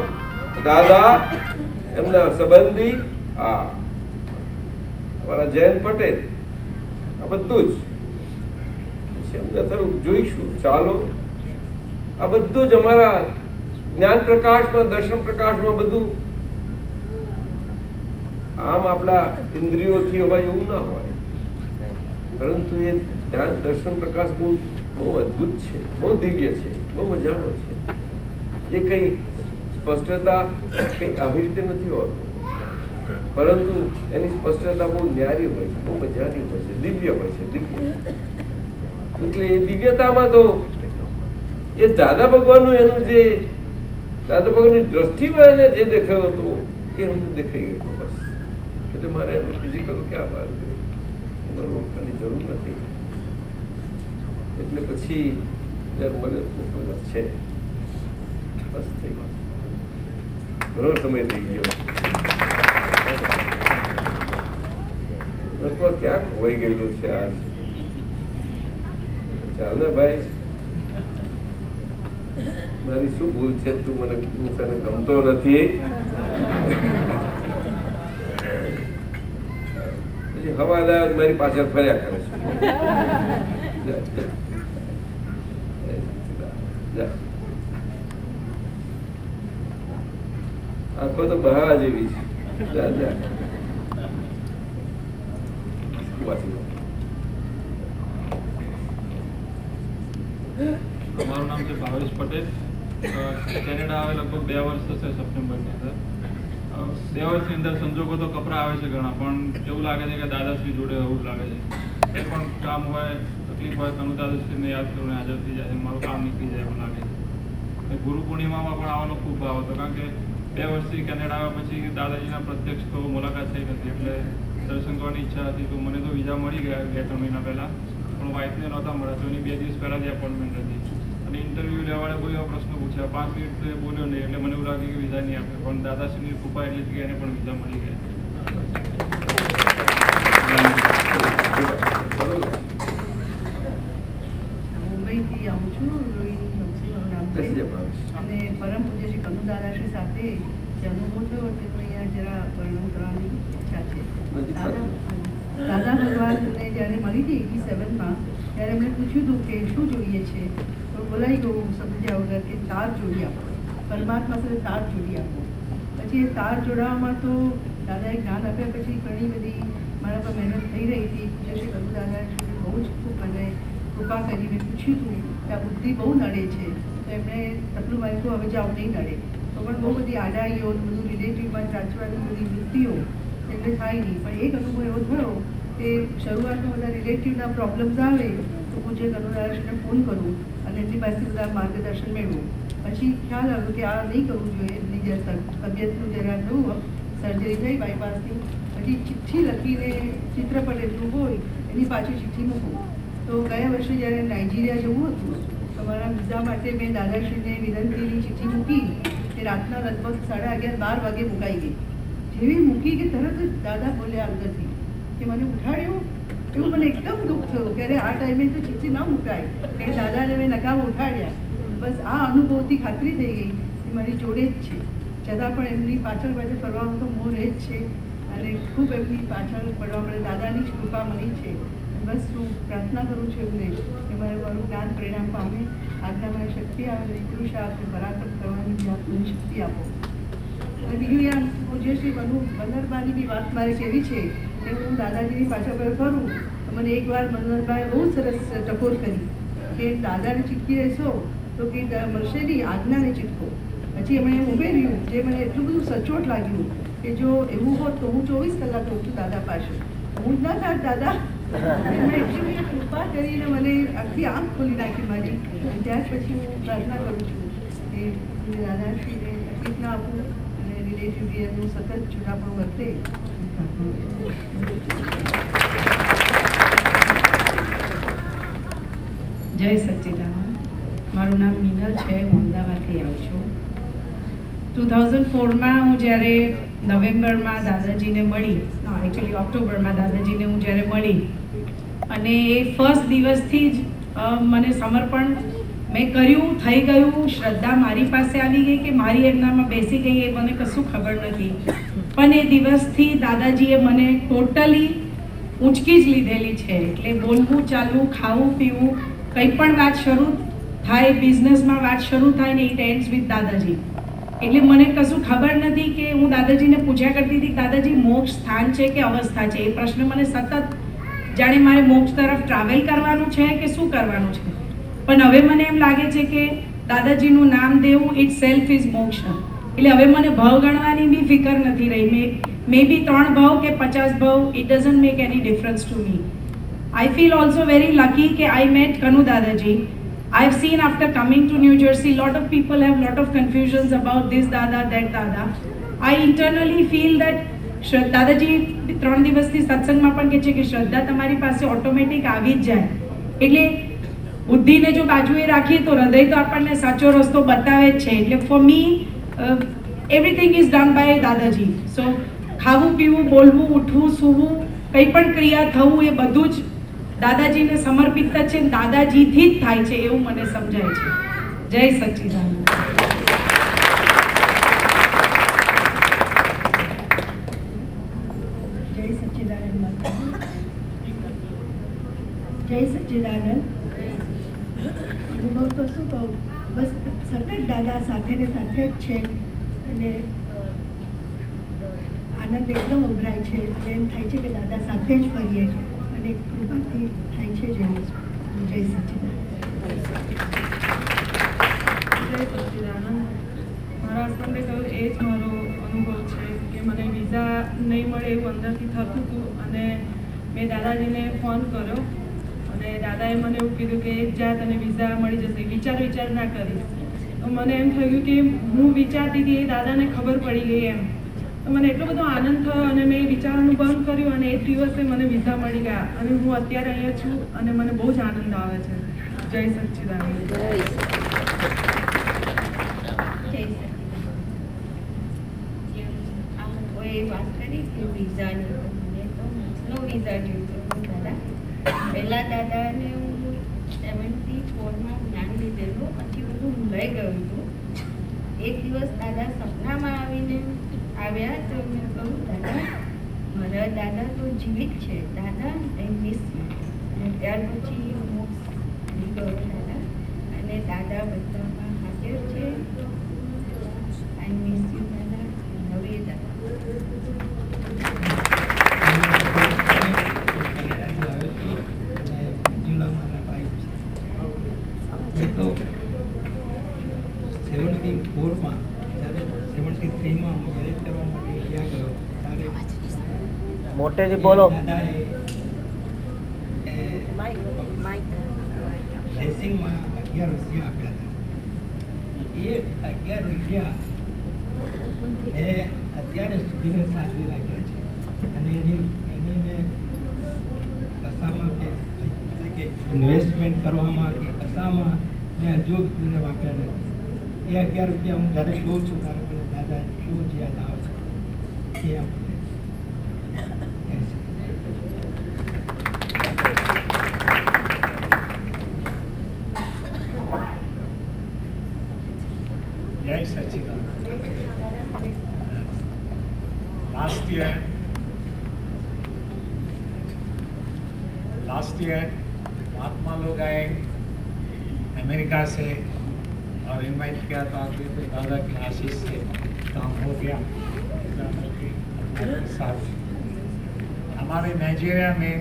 દાદા, એમના સંબંધી, અમારા જયંત પટેલ, આ બધું જ એમને થયું જોઈશું, ચાલો આ બધું જ અમારા જ્ઞાન પ્રકાશમાં, દર્શન પ્રકાશમાં બધું આમ આપણા ઇન્દ્રિયોથી હવે એવું ના હોય, પરંતુ એ ધ્યાન દર્શન પ્રકાશ બહુ અદભુત છે, બહુ દિવ્ય છે, બહુ મજાનો છે. એ કઈ સ્પષ્ટતા કઈ આવી રીતે નથી હોતું, પરંતુ એની સ્પષ્ટતા બહુ ન્યારી હોય છે, બહુ મજાની હોય છે, દિવ્ય હોય છે, દિવ્ય. એટલે એ દિવ્યતામાં તો એ દાદા ભગવાનનું એનું જે દાદા ભગવાનની દ્રષ્ટિમાં એને જે દેખાયો હતો એ અમને દેખાઈ ગયું બસ. એટલે મારે ફિઝિકલ ક્યાં બહાર ગયું, મારે ઓળખવાની જરૂર નથી. એટલે પછી જ્યારે મને છે બસ થઈ ગયું. ઘણો સમય થઈ ગયો. ક્યાંક હોઈ ગયેલું છે આ. ચાલે ભાઈ, મારી શું ભૂલ છે? તું મને તને ગમતો નથી. પછી હવાદાર મારી પાછળ ફર્યા કરે છે. જા, જા. જા. આંખો તો બહાર જેવી છે. જા, જા. મારું નામ છે ભાવેશ પટેલ. કેનેડા આવે લગભગ 2 વર્ષ થશે સપ્ટેમ્બરની અંદર. 2 વર્ષની અંદર સંજોગો તો કપરા આવે છે ઘણા, પણ એવું લાગે છે કે દાદાશ્રી જોડે એવું જ લાગે છે. એ પણ કામ હોય, તકલીફ હોય, તનુ દાદાશ્રીને યાદ કરીને હાજર થઈ જાય છે, મારું કામ નીકળી જાય એવું લાગે છે. ગુરુ પૂર્ણિમામાં પણ આવવાનો ખૂબ ભાવ હતો, કારણ કે 2 વર્ષથી કેનેડા આવ્યા પછી દાદાજીના પ્રત્યક્ષ તો મુલાકાત થઈ નથી, એટલે દર્શન કરવાની ઈચ્છા હતી. તો મને તો વિઝા મળી ગયા 2-3 મહિના પહેલાં, પણ વાઇફને નહોતા મળ્યા. તો એની 2 દિવસ પહેલાં જ એપોઇન્ટમેન્ટ હતી અને ઇન્ટરવ્યૂ લેવાળે કોઈ એવા પ્રશ્નો પૂછ્યા. 5 મિનિટ તો એ બોલ્યો નહીં, એટલે મને એવું લાગ્યું કે વિઝા નહીં આપે. પણ દાદાશ્રીની કૃપા એટલી હતી કે એને પણ વિઝા મળી ગયા. મુંબઈથી આવું છું, રોહિણી જોશી મારું નામ છે. અને પરમ પૂજ્ય શ્રી કનુ દાદાશ્રી સાથે જે અનુભવ થયો તે અહીંયા જરા વર્ણન કરવાની ઈચ્છા છે. દાદા ભગવાનને જ્યારે મળી હતી 87માં, ત્યારે એમણે પૂછ્યું હતું કે શું જોઈએ છે, તો બોલાઈ ગયું સમજ્યા વગર કે તાર જોડી આપો, પરમાત્મા સાથે તાર જોડી આપો. પછી એ તાર જોડાવામાં તો દાદાએ જ્ઞાન આપ્યા પછી ઘણી બધી મારા પર મહેનત થઈ રહી હતી. પૂજ્ય શ્રી કનુ દાદાશ્રી બહુ જ ખૂબ મને કૃપા કરીને પૂછ્યું હતું કે આ બુદ્ધિ બહુ નડે છે, તો એમણે તકલું માર્યું હવે જાઓ નહીં નડે. તો પણ બહુ બધી આડાઈઓ, બધું રિલેટિવમાં ચાચવાની બધી વૃત્તિઓ એટલે થાય નહીં. પણ એક અનુભવ એવો થયો કે શરૂઆતમાં બધા રિલેટિવના પ્રોબ્લેમ્સ આવે તો પૂજ્ય કનુ દાદાશ્રીને ફોન કરું અને એમની પાસેથી બધા માર્ગદર્શન મેળવું. પછી ખ્યાલ આવ્યો કે આ નહીં કરવું જોઈએ. એમની જ્યારે તબિયતનું જ્યારે થયું, સર્જરી થઈ બાયપાસની, પછી ચિઠ્ઠી લખીને ચિત્રપટ એટલું હોય એની પાછી ચિઠ્ઠી મૂકું. તો ગયા વર્ષે જ્યારે નાઇજીરિયા જવું હતું, તમારા વિઝા માટે મેં દાદાશ્રીને વિનંતીની ચિઠ્ઠી મૂકી તે રાતના લગભગ 11:30-12 વાગે મુકાઈ ગઈ. જેવી મૂકી કે તરત જ દાદા બોલ્યા અંદરથી કે મને ઉઠાડ્યો. એવું મને એકદમ દુઃખ થયું કે અરે આ ટાઈમે તો ચિઠ્ઠી ના મુકાય, એ દાદાને મેં નકામ ઉઠાડ્યા. બસ આ અનુભવથી ખાતરી થઈ ગઈ કે મારી જોડે જ છે, છતાં પણ એમની પાછળ ફરવાનો તો મોહ રહે જ છે અને ખૂબ એમની પાછળ પડવા મળે. દાદાની જ કૃપા મળી છે. બસ હું પ્રાર્થના કરું છું એમને કે મારું જ્ઞાન પરિણામ પામે, આજ્ઞામાં શક્તિ આવે, પુરુષ આપે, પરાક્રમ કરવાની બી આપણને શક્તિ આપો. અને બીજું યાર પૂજ્ય શ્રી મનોહરબાની બી વાત મારે કેવી છે કે હું દાદાજીની પાછળ પર ફરું તો મને એકવાર મનોહરભાઈએ બહુ સરસ ટકોર કરી કે દાદાને ચીટકી રહેશો તો કે મળશે નહીં, આજ્ઞાને ચીટકો. પછી એમણે ઉમેર્યું જે મને એટલું બધું સચોટ લાગ્યું કે જો એવું હોત તો હું 24 કલાક રહું છું દાદા પાસે, હું જ ના થાત દાદા. એમણે એટલી બધી કૃપા કરીને મને આખી આંખ ખોલી નાખી મારી. ત્યાર પછી હું પ્રાર્થના કરું છું કે દાદાશ્રીને તકલીફ ના આપું અને રિલેટિવ નું સતત જૂનાપણું વર્તે. જય સચ્ચિદાનંદ. મારું નામ મીનલ છે, હું અમદાવાદથી આવું છું. 2004માં હું જ્યારે નવેમ્બરમાં દાદાજીને મળી, એકચ્યુઅલી ઓક્ટોબરમાં દાદાજીને હું જ્યારે મળી અને એ ફર્સ્ટ દિવસથી જ મને સમર્પણ મેં કર્યું, થઈ ગયું. શ્રદ્ધા મારી પાસે આવી ગઈ કે મારી એમનામાં બેસી ગઈ એ મને કશું ખબર નથી. પણ એ દિવસથી દાદાજીએ મને ટોટલી ઊંચકી જ લીધેલી છે. એટલે બોલવું, ચાલવું, ખાવું, પીવું, કંઈ પણ વાત શરૂ થાય, બિઝનેસમાં વાત શરૂ થાય ને ઇટ એન્ડ્સ વિથ દાદાજી. એટલે મને કશું ખબર નથી કે હું દાદાજીને પૂછ્યા કરતી હતી દાદાજી મોક્ષ સ્થાન છે કે અવસ્થા છે. એ પ્રશ્ન મને સતત જાણે મારે મોક્ષ તરફ ટ્રાવેલ કરવાનું છે કે શું કરવાનું છે. પણ હવે મને એમ લાગે છે કે દાદાજીનું નામ દેવું ઇટ સેલ્ફ ઇઝ મોક્ષ. એટલે હવે મને ભાવ ગણવાની બી ફિકર નથી રહી. મે બી 3 ભાવ કે 50 ભાવ, it doesn't make any difference to me. I feel also very lucky that I met Kanu Dadaji. I've seen after coming to New Jersey, lot of people have lot of confusions about this Dada, that Dada. I internally feel that દાદાજી 3 દિવસથી સત્સંગમાં પણ કહે છે કે શ્રદ્ધા તમારી પાસે ઓટોમેટિક આવી જ જાય. એટલે બુદ્ધિને જો બાજુએ રાખીએ તો હૃદય તો આપણને સાચો રસ્તો બતાવે જ છે. એટલે for me everything is done by Dadaji. So ખાવું પીવું બોલવું ઉઠવું સૂવું કંઈ પણ ક્રિયા થવું એ બધું જ દાદાજીને સમર્પિત જ છે. દાદાજીથી જ થાય છે એવું મને સમજાય છે. જય સચ્ચિદાનંદ. જય સચ્ચિદાનંદ માતા. જય સચ્ચિદાનંદ. અનુભવ તો શું કહું, બસ સતત દાદા સાથે ને સાથે જ છે અને આનંદ એકદમ ઉભરાય છે. એમ થાય છે કે દાદા સાથે જ ફરીએ અને કૃપાથી થાય છે જેવું. જય સચ્ચિદાનંદ. જય સચ્ચિદાનંદ. મારા હસબન્ડે કહ્યું એ જ મારો અનુભવ છે કે મને વિઝા નહીં મળે એવું અંદરથી થતું હતું અને મેં દાદાજીને ફોન કર્યો અને દાદાએ મને એવું કીધું કે જા તને વિઝા મળી જશે, વિચાર ના કરીશ. તો મને એમ થયું કે હું વિચારતી હતી એ દાદાને ખબર પડી ગઈ એમ. તો મને એટલો બધો આનંદ થયો અને મેં વિચારવાનું બંધ કર્યું અને એક દિવસે મને વિઝા મળી ગયા અને હું અત્યારે અહીંયા છું અને મને બહુ જ આનંદ આવે છે. જય સચ્ચિદાનંદ. એ વાત કરી કે વિઝાની, મને તો નો વિઝા જોઈતો દાદા. પહેલાં દાદાને હું 74માં જ્ઞાન લીધેલું, પછી બધું ભૂલાઈ ગયું હતું. એક દિવસ દાદા સપનામાં આવીને આવ્યા તો મેં કહું દાદા મારા દાદા તો જીવિત છે, દાદા આઈ મિસ યુ. અને ત્યાર પછી મોક્ષ ગયો દાદા અને દાદા બધામાં હાજર છે. આઈ મિસ યુ દાદા. હવે દાદા મોટેથી બોલો. લેસિંગમાં 11 રૂપિયા આપ્યા હતા. એ 11 રૂપિયા એ અત્યારે સુધી સાચવી રાખ્યા છે અને એની મેં કશામાં કે ઇન્વેસ્ટમેન્ટ કરવામાં કે કશામાં મેં હજુ મને વાપર્યા નથી. એ 11 રૂપિયા હું જ્યારે જોઉં છું ત્યારે મને દાદા કેવું જ યાદ આવે છે એ આપણે જય સચ્ચિદાનંદ. लास्ट ईयर महात्मा लोग आए अमेरिका से और इनवाइट किया तो आपके तो दादा की आशीष से काम हो गया साथ. हमारे नाइजीरिया में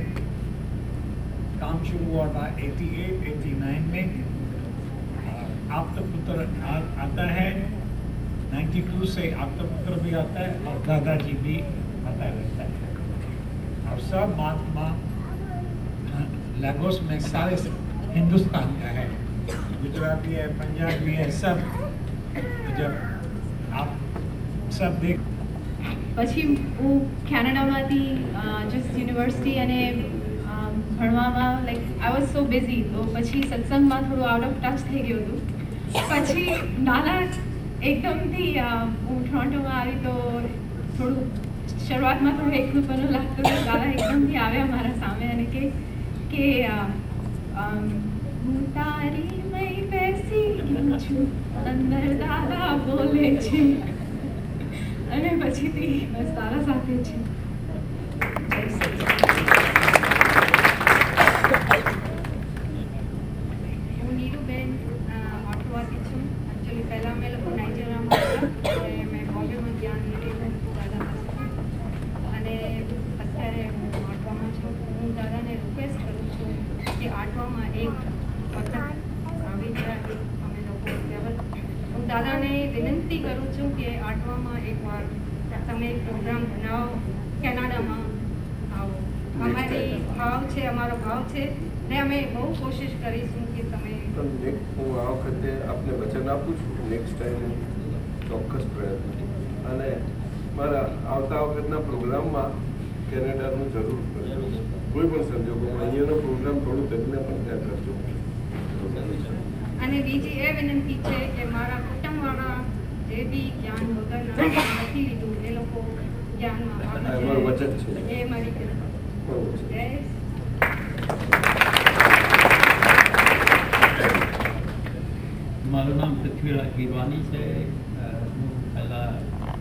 काम शुरू हुआ था 88-89 में. आप तो पुत्र आता है 92 से आपका पुत्र भी आता है और दादाजी भी आता रहता है. और सब महात्मा लागोस में सारे हिंदुस्तान का है, गुजराती है, पंजाबी है, सब. जब आप सब देख પછી હું કેનેડામાંથી જસ્ટ યુનિવર્સિટી અને ભણવામાં like I was so busy. તો પછી સત્સંગમાં થોડું આઉટ ઓફ ટચ થઈ ગયું હતું. પછી નાના એકદમથી હું ટોરન્ટોમાં આવી તો થોડું શરૂઆતમાં થોડું એકલુંપણું લાગતું હતું. દાદા એકદમથી આવ્યા મારા સામે અને કે હું તારી મય બેસી ગઈ છું, અંદર દાદા બોલે છે. અને પછીથી બસ તારા સાથે છે. હું નીરુબેન ઓટવાથી છું. એકચ્યુઅલી પહેલાં અમે લોકો નાઇજીરિયામાં હતા અને મેં બોમ્બેમાં જ્ઞાન લીધેલું દાદા પાસે અને અત્યારે હું આટવામાં છું. હું દાદાને રિક્વેસ્ટ કરું છું કે આટવામાં એક વખત આવી જાય અમે લોકો હું દાદાને વિનંતી કરું છું કે આટવામાં એકવાર તમે પ્રોગ્રામ બનાવો, કેનેડામાં આવો. અમારી ભાવ છે, અમારો ભાવ છે ને અમે બહુ કોશિશ કરીશું કે તમે. હું આ વખતે આપને વચન આપું છું નેક્સ્ટ ટાઈમ ચોક્કસ પ્રયત્ન. અને મારા આવતા વખતના પ્રોગ્રામમાં કેનેડાનું જરૂર પડે. કોઈ પણ સંજોગોમાં અહીંયાનો પ્રોગ્રામ થોડું કરીને પણ ત્યાં કરજો. અને બીજી એ વિનંતી છે કે મારા કુટુંબવાળા જે બી જ્ઞાન વગરના નથી લીધું એ લોકો જ્ઞાનમાં અમારું વચન છે. એ મારી જય મારું નામ પૃથ્વીરાજ ગીરવાની છે. હું પહેલાં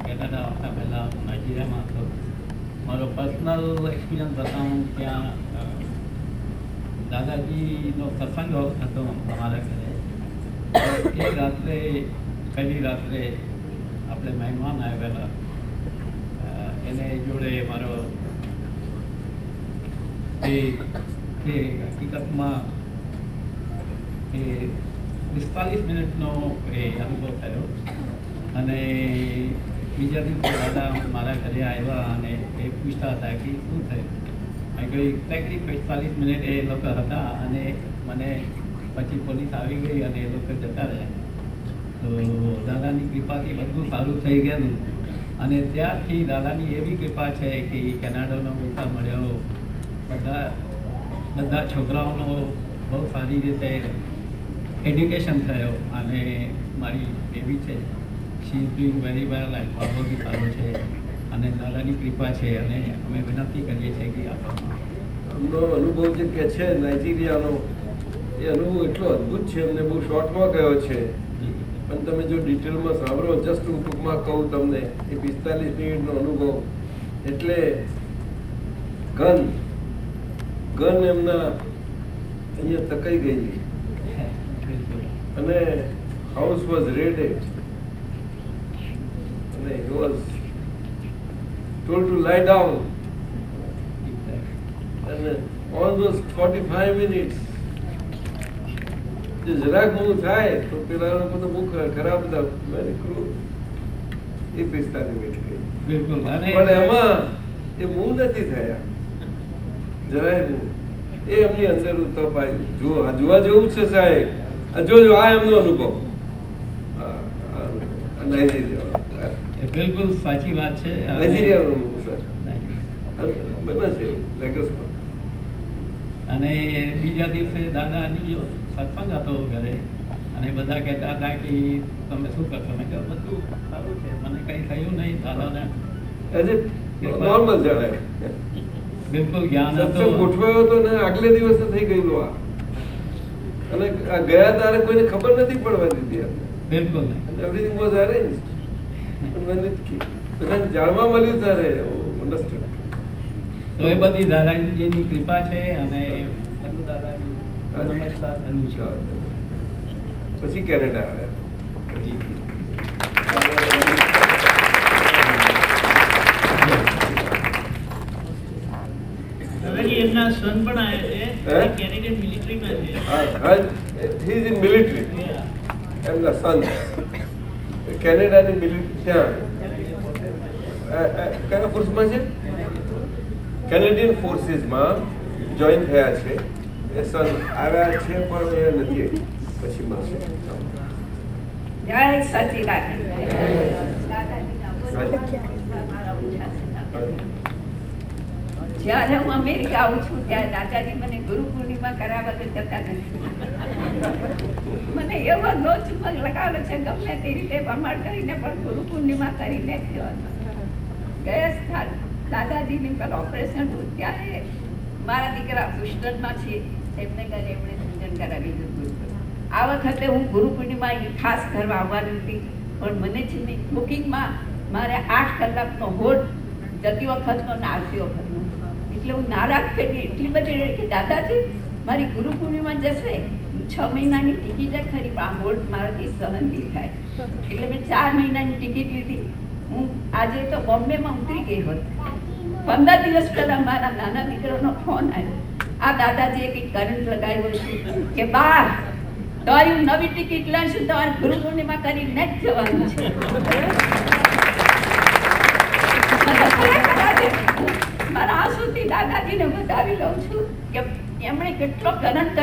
કેનેડા આવતા પહેલાં નાઇજીરિયામાં હતો. મારો પર્સનલ એક્સપિરિયન્સ બતાવું ત્યાં દાદાજીનો સત્સંગ હતો અમારા ઘરે. એ રાત્રે પહેલી રાત્રે આપણે મહેમાન આવેલા એને જોડે મારો એ હકીકતમાં એ 45 મિનિટનો એ અનુભવ થયો. અને બીજા દિવસે દાદા મારા ઘરે આવ્યા અને એ પૂછતા હતા કે શું થયું. મેં કહ્યું એક્ઝેક્ટલી 45 મિનિટ એ લોકો હતા અને મને પછી પોલીસ આવી ગઈ અને એ લોકો જતા રહ્યા. તો દાદાની કૃપાથી બધું સારું થઈ ગયેલું. અને ત્યારથી દાદાની એવી કૃપા છે કે કેનેડાનો વિઝા મળ્યો. બધા છોકરાઓનો બહુ સારી રીતે એડ્યુકેશન થયો. અને મારી બેબી છે she is doing very well and બાબો બી સારો છે અને દાદાની કૃપા છે. અને અમે વિનંતી કરીએ છીએ કે અમનો અનુભવ જે કે છે નાઇજીરિયાનો એ અનુભવ એટલો અદ્ભુત છે. અમને બહુ શોર્ટમાં ગયો છે પણ તમે જો ડિટેલમાં સાંભળો, જસ્ટ હું ટૂંકમાં કહું તમને, એ 45 મિનિટનો અનુભવ એટલે ગન એમના અહીંયા તકાઈ ગયેલી અને હાઉસ વોઝ રેડેડ અને he was told to lie down and all those 45 minutes જે જરાક મૂવ થાય તો પેલા લોકો તો બહુ ખરાબ હતા. વેરી ક્રૂર. એ 45 મિનિટ ગઈ બિલકુલ. પણ એમાં એ મૂવ નથી થયા જરાય મૂવ. એ એમની અંદર ઉત્તપ આવ્યું. જોવા જેવું છે સાહેબ. જોજો આ એમનો અનુભવ. બિલકુલ સાચી વાત છે. અને બીજા દિવસે દાદાની સત્સંગ હતો ઘરે અને બધા કહેતા હતા કે તમે શું કરશો. મેં કહ્યું બધું સારું છે, મને કંઈ થયું નહીં. દાદાને નોર્મલ જણાય. બિલકુલ જ્ઞાન હતો. ગોઠવાયો હતો ને આગલે દિવસે થઈ ગયેલું આ. અને ગયા તારે કોઈને ખબર નથી પડવા દીધી. બિલકુલ એવરીથિંગ વોઝ અરેન્જ. બધાને જાણવા મળ્યું ત્યારે અન્ડરસ્ટેન્ડ. તો એ બધી દાદાજીની કૃપા છે અને બધું દાદાજી નમસ્કાર થયું છે. પછી કેનેડા આવ્યા. એમના સન પણ આવ્યા છે, કેનેડિયન મિલિટરીમાં છે. He is in military. એમના સન કેનેડાની મિલિટરી ત્યાં કયા ફોર્સમાં છે? કેનેડિયન ફોર્સીસમાં જોઈન થયા છે. એ સન આવ્યા છે પણ એ નથી પછી મળશે. જય સચિદાનંદ. જ્યારે હું અમેરિકા આવું છું ત્યારે દાદાજી મને ગુરુ પૂર્ણિમા કરાવવા જતા નથી. મને એવો નો ચુમક લગાવેલો છે ગમે તે રીતે પ્રમાણ કરીને પણ ગુરુ પૂર્ણિમા કરીને જ જવાનું. ગયા સ્થાન દાદાજીની પર ઓપરેશન હતું ત્યારે મારા દીકરા હોસ્ટેલમાં છે એમને ઘરે એમણે પૂજન કરાવી દીધું. આ વખતે હું ગુરુ પૂર્ણિમા ખાસ કરવા આવવાની હતી પણ મને છે ને બુકિંગમાં મારે 8 કલાકનો હોલ્ડ જતી વખતનો ને આવતી વખતનો. એટલે હું નારાજ થઈ એટલી બધી રહી કે દાદાજી મારી ગુરુ પૂર્ણિમા જશે 6 મહિનાની ટિકિટ ખરી પણ આ હોલ્ડ મારાથી સહન નહીં થાય. એટલે મેં 4 મહિનાની ટિકિટ લીધી. હું આજે તો બોમ્બેમાં ઉતરી ગઈ હોત. 15 દિવસ પહેલા મારા નાના દીકરાનો ફોન આવ્યો. આ દાદાજીએ કંઈક કરંટ લગાવ્યો છે કે બા તારી નવી ટિકિટ લઈશું તમારે ગુરુ પૂર્ણિમા કરીને જ જવાનું છે. મારા આંસુથી દાદાજીને બતાવી લઉં છું કે એમણે કેટલો કરંટ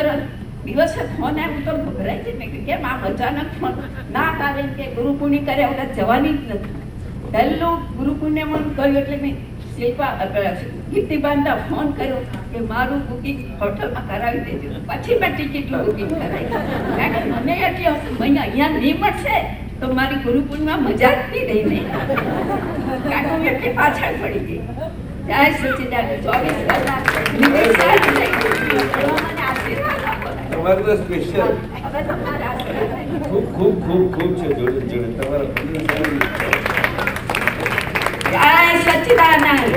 દિવસે ફોન આવ્યો તો ગભરાઈ છે. મેં કેમ આમ અચાનક ફોન ના કારણ કે ગુરુ પૂર્ણિ કર્યા વગર જવાની જ નથી. પહેલું ગુરુ પૂર્ણિમાનું કહ્યું એટલે મેં શિલ્પા કીર્તિબાનને ફોન કર્યો કે મારું બુકિંગ હોટલમાં કરાવી દેજો. પછી મેં ટિકિટનું બુકિંગ કરાવી. કારણ કે મને એટલી મહિના અહીંયા નહીં મળશે તો મારી ગુરુ પૂર્ણિમા મજા જ નહીં રહી નહીં. કારણ કે હું એટલી પાછળ પડી ગઈ. જય સચ્ચિદાનંદ. 24 કલાક નિમિત્ત સાહેબ મને આશીર્વાદ આપો. તમારું તો સ્પેશિયલ હવે તમારા આશીર્વાદ ખૂબ ખૂબ ખૂબ ખૂબ છે જોડે જોડે તમારા જય સચ્ચિદાનંદ.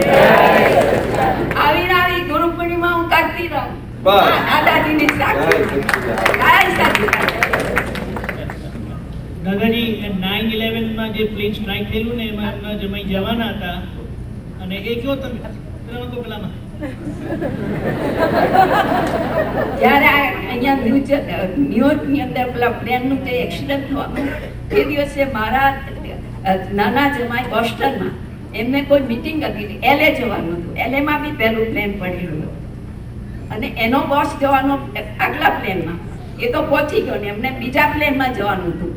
આવી આવી ગુરુ પૂર્ણિમા હું કરતી રહું. બસ. દાદાજીની સાક્ષી. જય સચ્ચિદાનંદ. દાદાજી 9/11 જે પ્લેન સ્ટ્રાઇક થયેલું ને એમાં એમના જમાઈ જવાના હતા અને એ કયો તમે પેલામાં જ્યારે અહીંયા ન્યુયોર્કની અંદર પેલા પ્લેનનું જે એક્સિડન્ટ થવાનું એ દિવસે મારા નાના જમાઈ બોસ્ટનમાં એમને કોઈ મીટિંગ હતી, LA જવાનું હતું. LAમાં બી પહેલું પ્લેન પડેલું અને એનો બોસ જવાનો આગલા પ્લેનમાં. એ તો પહોંચી ગયો ને એમને બીજા પ્લેનમાં જવાનું હતું.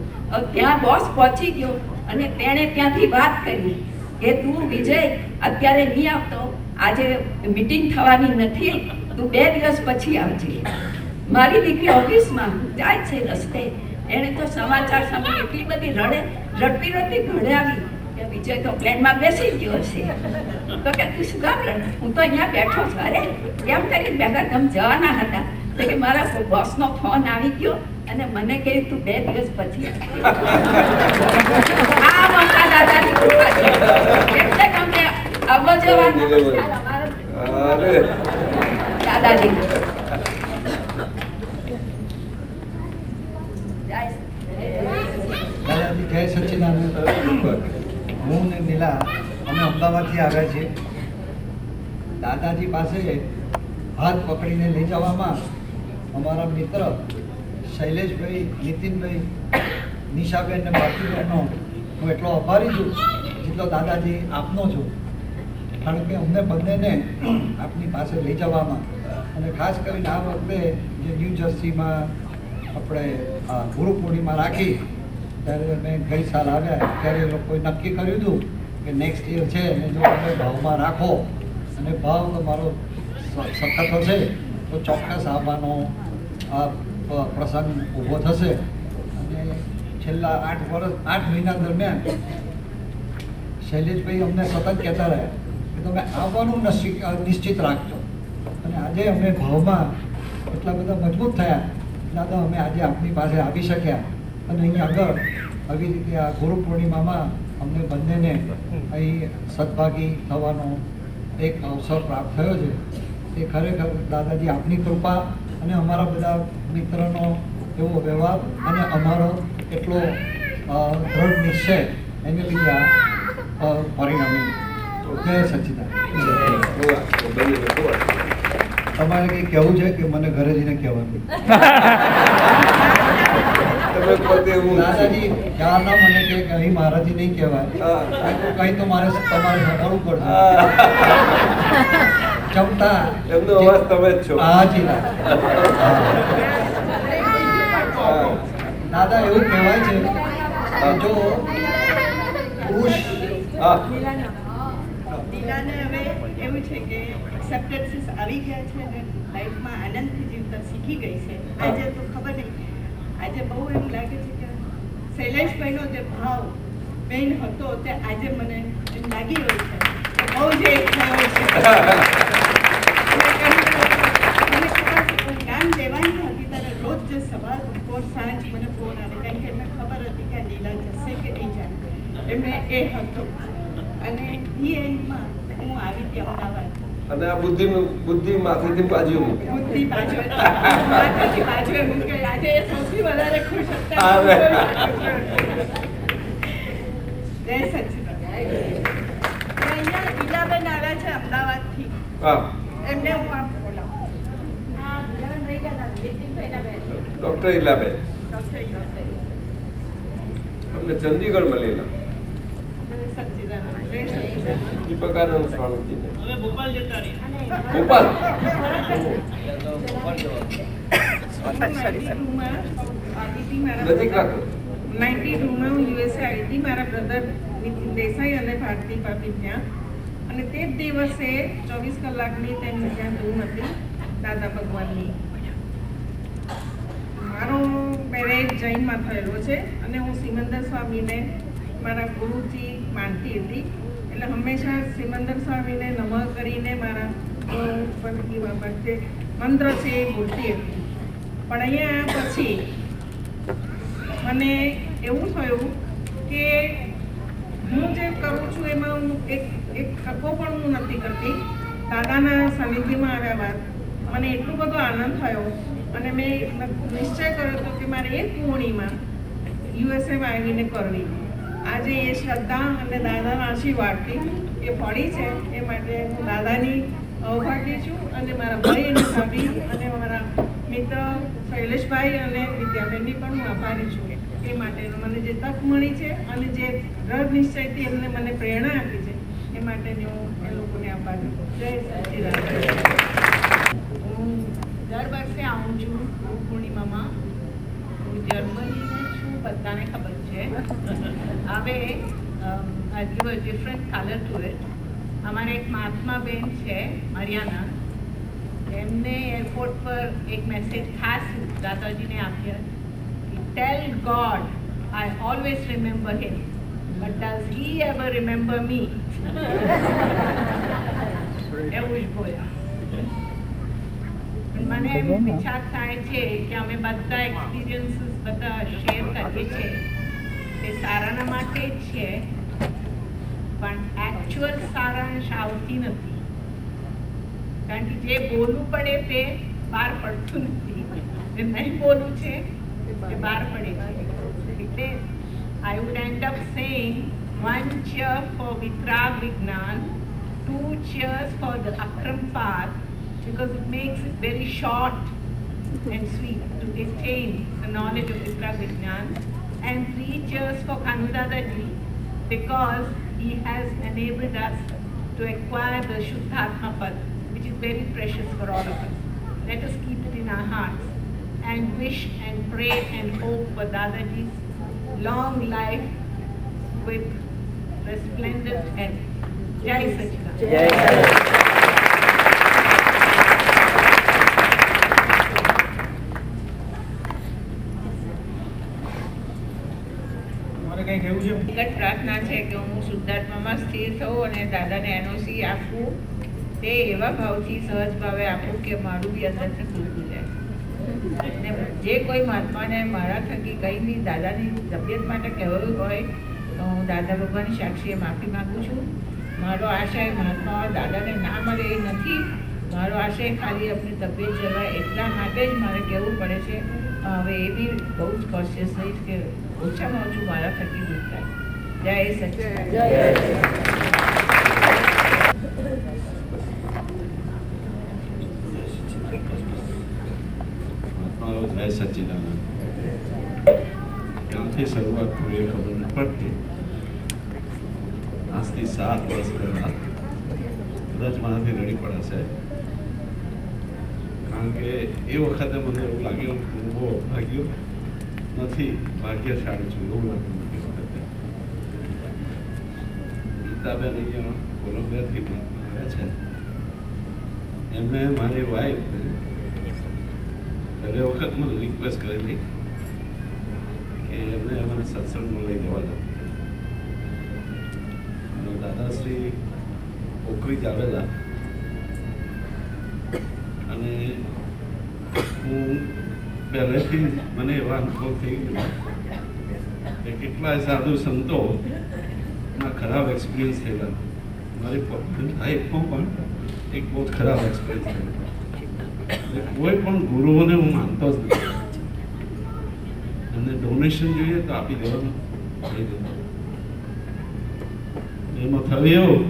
ત્યાં બોસ પહોંચી ગયો અને તેણે ત્યાંથી વાત કરી કે તું વિજય અત્યારે નહીં આવતો, આજે મીટિંગ થવાની નથી, તું 2 દિવસ પછી આવજે. મારી દીકરી ઓફિસમાં જાય છે રસ્તે, એણે તો સમાચાર સાંભળી એટલી બધી રડતી ઘરે આવી કે વિજય તો પ્લેનમાં બેસી ગયો છે. તો કે તું શું કામ રડે? હું તો અહીંયા બેઠો છું. અરે કેમ કરીને બેઠા? તમે જવાના હતા? તો કે મારા બોસનો ફોન આવી ગયો અને મને કહે તું 2 દિવસ પછી આ મોટા દાદાની કૃપા છે. એટલે તમે આવજો જવાનું દાદાજી. દાદાજી જય સચ્ચિદાનંદ. હું ને નીલા અમે અમદાવાદથી આવ્યા છીએ. દાદાજી પાસે હાથ પકડીને લઈ જવામાં અમારા મિત્ર શૈલેષભાઈ, નીતિનભાઈ, નિશાબેન ને બાકીબેનનો હું એટલો આભારી છું જેટલો દાદાજી આપનો છું. કારણ કે અમને બંનેને આપની પાસે લઈ જવામાં અને ખાસ કરીને આ વખતે જે ન્યૂ જર્સીમાં આપણે ગુરુ પૂર્ણિમા રાખી ત્યારે અમે ગઈ સાલ આવ્યા ત્યારે એ લોકોએ નક્કી કર્યું હતું કે નેક્સ્ટ યર છે અને જો તમે ભાવમાં રાખો અને ભાવ તમારો સખત હશે તો ચોક્કસ આવવાનો આ પ્રસંગ ઊભો થશે. અને છેલ્લા 8 મહિના દરમિયાન શૈલેષભાઈ અમને સતત કહેતા રહ્યા કે તમે આવવાનું નિશ્ચિત રાખજો. અને આજે અમે ભાવમાં એટલા બધા મજબૂત થયા દાદા, અમે આજે આપની પાસે આવી શક્યા અને અહીં આગળ આવી રીતે આ ગુરુ પૂર્ણિમામાં અમને બંનેને અહીં સદભાગી થવાનો એક અવસર પ્રાપ્ત થયો છે. એ ખરેખર દાદાજી આપની કૃપા અને અમારા બધા મિત્રનો એવો વ્યવહાર અને અમારો એટલો દ્રઢ નિશ્ચય એને લીધે આ પરિણામી. જય સચ્ચિદાનંદ. તમારે કંઈ કહેવું છે કે મને ઘરે જઈને કહેવાનું? દાદાજી ના મને કે અહીં મારાથી નહીં કહેવાય, કઈ તો મારે તમારે સાંભળવું પડશે. જમતા એમનો અવાજ તમે જ છો. હાજી દાદા, એવું કહેવાય છે કે જો પુરુષ દિલાને હવે એવું છે કે એક્સેપ્ટન્સીસ આવી ગયા છે અને લાઈફમાં આનંદથી જીવતા શીખી ગઈ છે. આજે તો ખબર નહીં, આજે બહુ એમ લાગે છે કે શૈલેષભાઈનો જે ભાવ બેન હતો તે આજે મને એમ લાગી રહ્યો છે કે બહુ જ એક થયો છે. જ્ઞાન દેવાની હતી ત્યારે રોજ જે સવાર બપોર સાંજ મને ફોન આવે, કારણ કે એમને ખબર હતી કે આ લીલા જશે કે નહીં જાય. એમને એ હતો અને એન્ડમાં હું આવી હતી અમદાવાદ. અને આ બુદ્ધિ માથેથી બાજુ મૂકે. બુદ્ધિ માથેથી બાજુએ મૂકે. આજે એ સૌથી વધારે ખુશ હતા. જય સચ્ચિદાનંદ. અહીંયા ઈલાબેન આવ્યા છે અમદાવાદથી. એમને હું આપ બોલાવું. ડોક્ટર ઈલાબેન અમને ચંદીગઢ મળેલા. દીપકાનંદ સ્વામીજીને. હવે ભોપાલ જતા રહ્યા. ભોપાલ નજીક રાખો. 92 માં હું USA આવી હતી. મારા બ્રધર નીતિન દેસાઈ અને ભારતી ભાભી ત્યાં, અને તે જ દિવસે 24 કલાકની તેમની ત્યાં ધૂન હતી દાદા ભગવાનની. મારો મેરેજ જૈનમાં થયેલો છે અને હું સિમંદર સ્વામીને મારા ગુરુજી માનતી હતી, એટલે હંમેશા સિમંદર સ્વામીને નમઃ કરીને મારા વખતે મંત્ર છે એ બોલતી હતી. પણ અહીંયા પછી મને એવું થયું કે હું જે કરું છું એમાં હું એક ટકો પણ હું નથી કરતી. દાદાના સાનિધ્યમાં આવ્યા બાદ મને એટલો બધો આનંદ થયો અને મેં નિશ્ચય કર્યો હતો કે મારે એક પૂર્ણિમા યુએસએમાં આવીને કરવી. આજે એ શ્રદ્ધા અને દાદાના આશીર્વાદથી એ ફળી છે, એ માટે હું દાદાની અવભાગ્ય છું અને મારા ભાઈ અને ભાભી અને મારા મિત્ર શૈલેષભાઈ અને વિદ્યાબેનની પણ હું આભારી છું. એ માટે મને જે તક મળી છે અને જે દ્રઢ નિશ્ચયથી એમને મને પ્રેરણા આપી છે એ માટે હું એ લોકોને આભારી છું. જય સચ્ચિદાનંદ. હું દર વર્ષે આવું છું ગુરુ પૂર્ણિમામાં. હું જર્મનીને છું, બધાને ખબર છે. હવે I give a different colour to it. અમારા એક મહાત્મા બેન છે મરિયાના, એમને એરપોર્ટ પર એક મેસેજ ખાસ દાદાજીને આપ્યા. Tell God I always remember him, but does he ever remember me? એવું જ બોલ્યા. મને એમ વિચાર થાય છે કે અમે બધા એક્સપિરિયન્સીસ બધા શેર કરીએ છીએ તે સારાના માટે જ છે, પણ એકચ્યુઅલ સારાંશ આવતી નથી, કારણ કે જે બોલવું પડે તે બહાર પડતું નથી. જે નહીં બોલવું છે એ બહાર પડે છે. એટલે I would end up saying 1 cheer for Vitrag Vignan, 2 cheers for the Akram path, because it makes it very short and sweet to attain the knowledge of Vitrag Vignan, and 3 cheers for Kanudadaji, because he has enabled us to acquire the Shuddhatma Pad, which is very precious for all of us. Let us keep it in our hearts and wish and pray and hope for Dadaji's long life with resplendent health. Jai Sachidanand. જય સચ્ચિદાનંદ. વિગત પ્રાર્થના છે કે હું શુદ્ધાત્મામાં સ્થિર થઉં અને દાદાને NOC આપવું, તે એવા ભાવથી સહજ ભાવે આપું કે મારું બી અંદરથી ખુલતું જાય. અને જે કોઈ મહાત્માને મારા થકી કંઈ બી દાદાની તબિયત માટે કહેવું હોય તો હું દાદા ભગવાનની સાક્ષીએ માફી માગું છું. મારો આશય મહાત્માઓ દાદાને ના મળે એ નથી. મારો આશય ખાલી આપણી તબિયત જળવાય એટલા માટે જ મારે કહેવું પડે છે. હવે એ બી બહુ જ કોશિયસ થઈશ કે ઓછામાં ઓછું મારા થકી દૂર થાય. જય સચ્ચિદાનંદ. જય સચ્ચિદાનંદ. ક્યાંથી શરૂઆત થઈ એ ખબર ન પડતી. આજથી 7 વર્ષ પહેલા કદાચ મારાથી રડી પડાશે, કારણ કે એ વખતે મને એવું લાગ્યું હું બહુ ભાગ્યો નથી, ભાગ્યશાળી છું એવું લાગ્યું એ વખતે. ગીતાબેન અહીંયા કોલંબિયાથી આવ્યા છે, એમને મારી વાઈફ પહેલી વખત મને રિક્વેસ્ટ કરેલી કે એમને મને સત્સંગમાં લઈ જવા દો. અને દાદાશ્રી ઓકરી જ આવેલા અને હું પહેલેથી મને એવા અનુભવ થઈ ગયો કે કેટલાય સાધુ સંતોના ખરાબ એક્સપિરિયન્સ થયેલા. મારી લાઈફમાં પણ એક બહુ જ ખરાબ એક્સપિરિયન્સ થયેલો. કોઈ પણ ગુરુઓને હું માનતો જ નથી. એમને ડોનેશન જોઈએ તો આપી દેવાનું થઈ ગયું. એમાં થયું એવું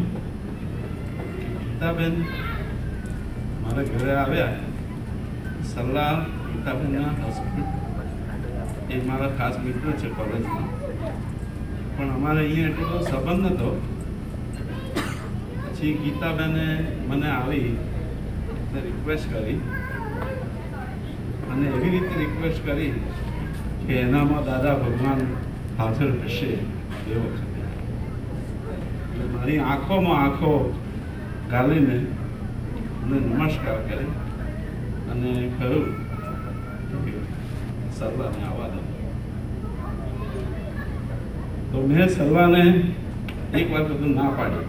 કે ગીતાબેન મારા ઘરે આવ્યા. સલાહ ગીતાબેનના હસબન્ડ એ મારા ખાસ મિત્ર છે કોલેજમાં, પણ અમારે અહીંયા એટલો બધો સંબંધ નહોતો. પછી ગીતાબેને મને આવી રિક્વેસ્ટ કરી અને એવી રીતે રિક્વેસ્ટ કરી કે એનામાં દાદા ભગવાન હાજર હશે એ વખતે. એટલે મારી આંખોમાં આંખો ગાલીને મને નમસ્કાર કરી અને કહ્યું કે સર્વાને આવવા દો. તો મેં સર્વાને એક વાર બધું ના પાડી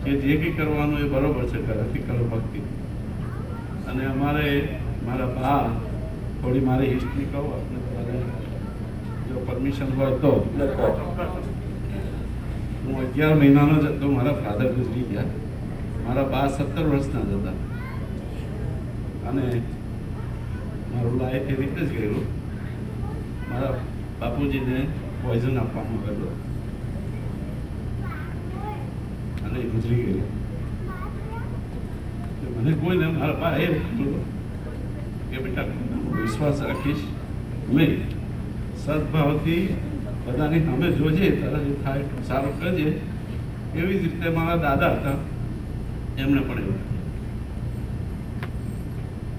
કે જે કંઈ કરવાનું એ બરોબર છે, ઘરેથી કરો ભક્તિ. અને અમારે મારા બા થોડી મારી હિસ્ટ્રી કહું આપણે, તમારે જો પરમિશન હોય તો. હું 11 મહિનાનો જ હતો, મારા ફાધર ગુજરી ગયા. મારા બા 17 વર્ષના જ હતા અને મારું લાઈફ એ રીતે જ ગયેલું. મારા બાપુજીને પોઈઝન આપવામાં આવેલું અને એ ગુજરી ગયેલું. મને કોઈને મારા બા એ કીધું કે બેટા વિશ્વાસ રાખીશ, નહીં સદભાવથી બધાની સામે જોજે, તારા જે થાય સારું કરજે. એવી જ રીતે મારા દાદા હતા, એમને પણ એવું.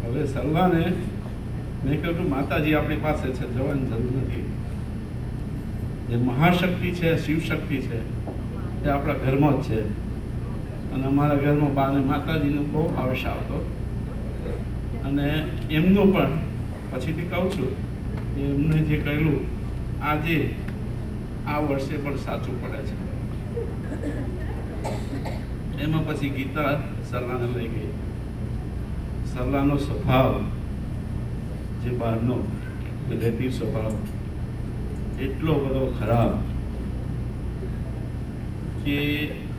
હવે સર્વાને મેં કહ્યું માતાજી આપણી પાસે છે, જવાની જરૂર નથી. જે મહાશક્તિ છે, શિવશક્તિ છે, એ આપણા ઘરમાં જ છે. અને અમારા ઘરમાં બાને માતાજીનો બહુ આવેશ આવતો અને એમનું પણ પછીથી કહું છું કે એમને જે કહેલું આજે આ વર્ષે પણ સાચું પડે છે. એમાં પછી ગીતા સરલાને લઈ ગઈ. સરલાનો સ્વભાવ જે બહારનો રિલેટિવ સ્વભાવ એટલો બધો ખરાબ કે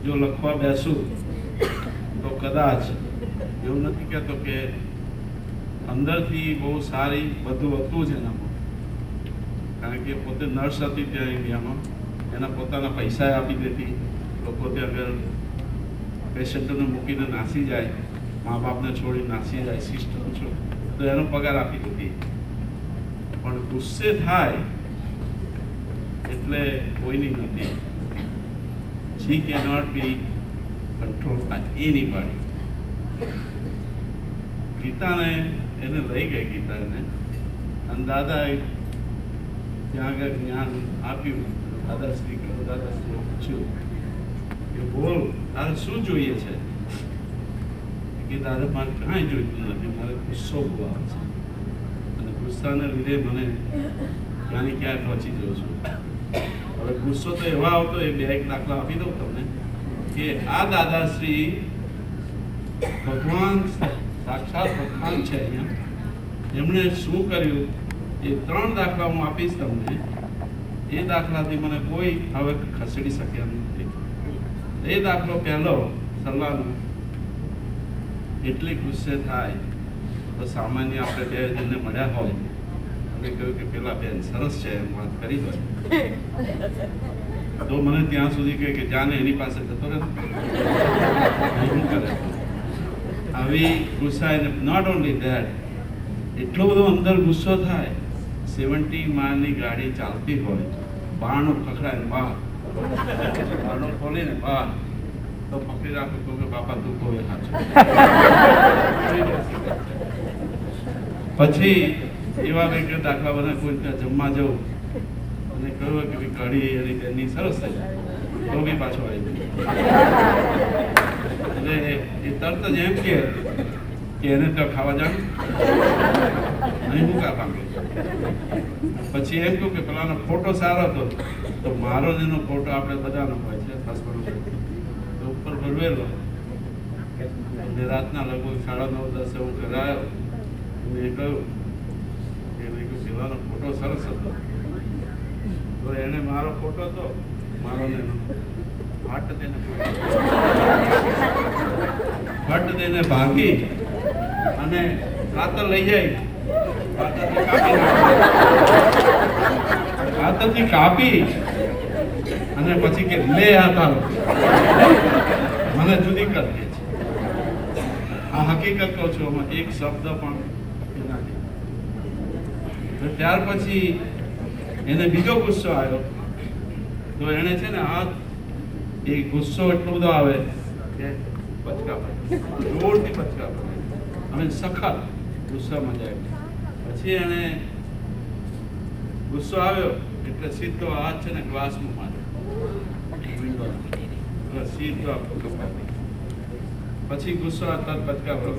જો લખવા બેસું તો કદાચ એવું નથી કહેતો કે અંદરથી બહુ સારી બધું હતું જ એનામાં. કારણ કે પોતે નર્સ હતી ત્યાં ઇન્ડિયામાં, એના પોતાના પૈસા આપી દેતી. લોકો ત્યાં આગળ પેશન્ટને મૂકીને નાસી જાય, મા બાપને છોડી નાસી જાય, સિસ્ટર છોડ તો એનો પગાર આપી દેતી. પણ ગુસ્સે થાય એટલે કોઈની નથી. She cannot be controlled by anybody. ગીતાને એને લઈ ગઈ ગીતાને અને દાદાએ ત્યાં આગળ જ્ઞાન આપ્યું. દાદાશ્રી કહ્યું, દાદાશ્રીએ પૂછ્યું કે બોલ તારે શું જોઈએ છે? કે દાદા મારે કાંઈ જોઈતું નથી, મારે ગુસ્સો બહુ આવે છે અને ગુસ્સાને લીધે મને ક્યાંની ક્યાં પહોંચી જાઉં છું. હવે ગુસ્સો તો એવા આવતો, એ બે એક દાખલા આપી દઉં તમને કે આ દાદાશ્રી ભગવાન સાક્ષાત ભગવાન છે અહીંયા, એમણે શું કર્યું એ 3 દાખલા હું આપીશ તમને. એ દાખલાથી મને કોઈ હવે ખસેડી શક્યા નથી. એ દાખલો પહેલો સલાહનો, એટલી ગુસ્સે થાય તો સામાન્ય આપણે બે જણને મળ્યા હોય અને કહ્યું કે પેલા બેન સરસ છે એમ વાત કરી હોય તો મને ત્યાં સુધી કહે કે જાને એની પાસે જતો રહે. શું કરે આવી ગુસ્સાઈને? નોટ ઓનલી ધેટ, એટલો બધો અંદર ગુસ્સો થાય. 70 માઇલની ગાડી ચાલતી હોય, બારણું ખખડાય બહાર, બારણું ખોલીને બહાર તો પકડી રાખો તો કે બાપા તું કોઈ સાચું. પછી એવા કંઈક દાખલા બધા કોઈ ત્યાં જમવા જવું અને કહ્યું કે કઢી એની તેની સરસ થઈ તો બી પાછો આવી ગયો. એટલે એ તરત જ એમ કે એને તો ખાવા જાણું અહીં હું કા પામે. પછી એમ કહું કે પેલાનો ફોટો સારો હતો તો મારો જ એનો ફોટો આપણે બધાનો હોય છે પાસપોર્ટ તો ઉપર ભરવેલો. અને રાતના લગભગ 9:30-10 હું કરાયો. મેં કહ્યું કે પેલાનો ફોટો સરસ હતો તો એને મારો ફોટો હતો, મારો ને ફટ દઈને ભાગી અને કાતર લઈ જાય, કાતરથી કાપી અને પછી કે લે આ તારો, મને જુદી કરી દે છે. આ હકીકત કહું છું, આમાં એક શબ્દ પણ નથી. ત્યાર પછી એને બીજો ગુસ્સો આવ્યો તો એને છે ને આ એ ગુસ્સો એટલો બધો આવે કે બચકા પડે, જોરથી બચકા પડે અને સખત ગુસ્સામાં જાય. પછી એને ગુસ્સો આવ્યો એટલે સીધો હાથ છે ને ગ્લાસમાં માર્યો વિન્ડોના. સીધું આપણું કપાતી. પછી ગુસ્સો તરત બચકા ભરો.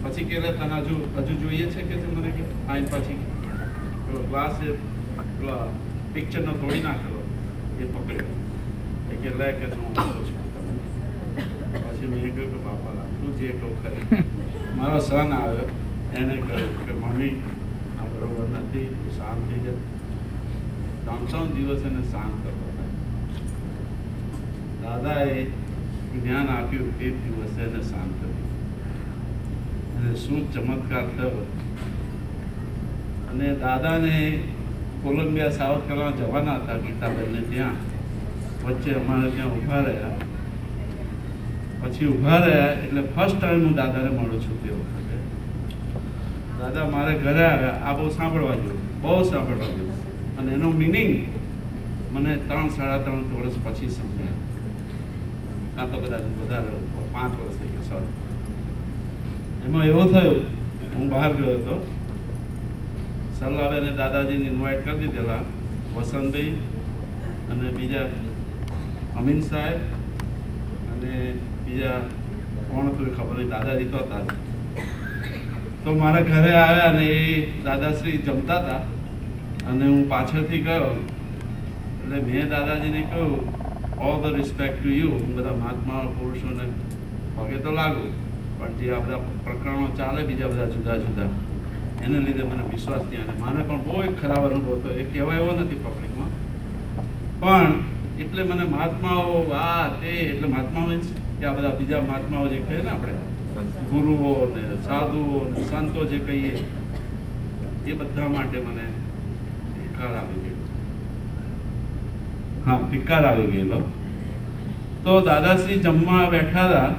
પછી કે તને હજુ જોઈએ છે કે મને કે આઈને પછી ગ્લાસ એ પિક્ચરનો તોડી નાખેલો એ પકડ્યો. એ કે લે કે હું આવું છું. પછી મેં કહ્યું કે બાપા તું જે કહું ખરી. મારો સન આવ્યો, એને કહ્યું કે મમ્મી આ બરોબર નથી, શાંત થઈ જાય. 3 દિવસ એને શાંત કરવો. દાદાએ જ્ઞાન આપ્યું, તે દિવસે એને શાંત કર્યું. અને શું ચમત્કાર થયો. અને દાદાને કોલંબિયા સાઉથ કરવા જવાના હતા ગીતાબેનને ત્યાં. વચ્ચે અમારે ત્યાં ઊભા રહ્યા. પછી ઊભા રહ્યા એટલે ફર્સ્ટ ટાઈમ હું દાદાને મળું છું તે વખતે. દાદા મારે ઘરે આવ્યા. આ બહુ સાંભળવા જેવું, બહુ સાંભળવા જેવું. અને એનો મિનિંગ મને 3-3.5 વર્ષ પછી સમજાય. કાં તો કદાચ વધારે 5 વર્ષ થઈ ગયા. સોરી. એમાં એવું થયું, હું બહાર ગયો હતો. સલાહબેને દાદાજીને ઇન્વાઇટ કરી દીધેલા, વસંતભાઈ અને બીજા અમીન સાહેબ અને બીજા કોણ હતું ખબર નહીં, દાદાજી તો હતા. તો મારા ઘરે આવ્યા અને એ દાદાશ્રી જમતા હતા અને હું પાછળથી ગયો. એટલે મેં દાદાજીને કહ્યું, all the respect to you. હું બધા મહાત્મા પુરુષોને પગે તો લાગુ, પણ જે આ બધા પ્રકરણો ચાલે બીજા બધા જુદા જુદા, એને લીધે મને વિશ્વાસ ત્યાં. અને મને પણ બહુ એક ખરાબ અનુભવ હતો. એ કહેવાય એવો નથી પબ્લિકમાં, પણ એટલે મને મહાત્માઓ આ તે એટલે મહાત્મા મીન્સ કે આ બધા બીજા મહાત્માઓ જે કહીએ ને આપણે, ગુરુઓ ને સાધુઓ ને સંતો જે કહીએ, એ બધા માટે મને ધિક્કાર આવી ગયેલો. હા, ધિક્કાર આવી ગયેલો. તો દાદાશ્રી જમવા બેઠા હતા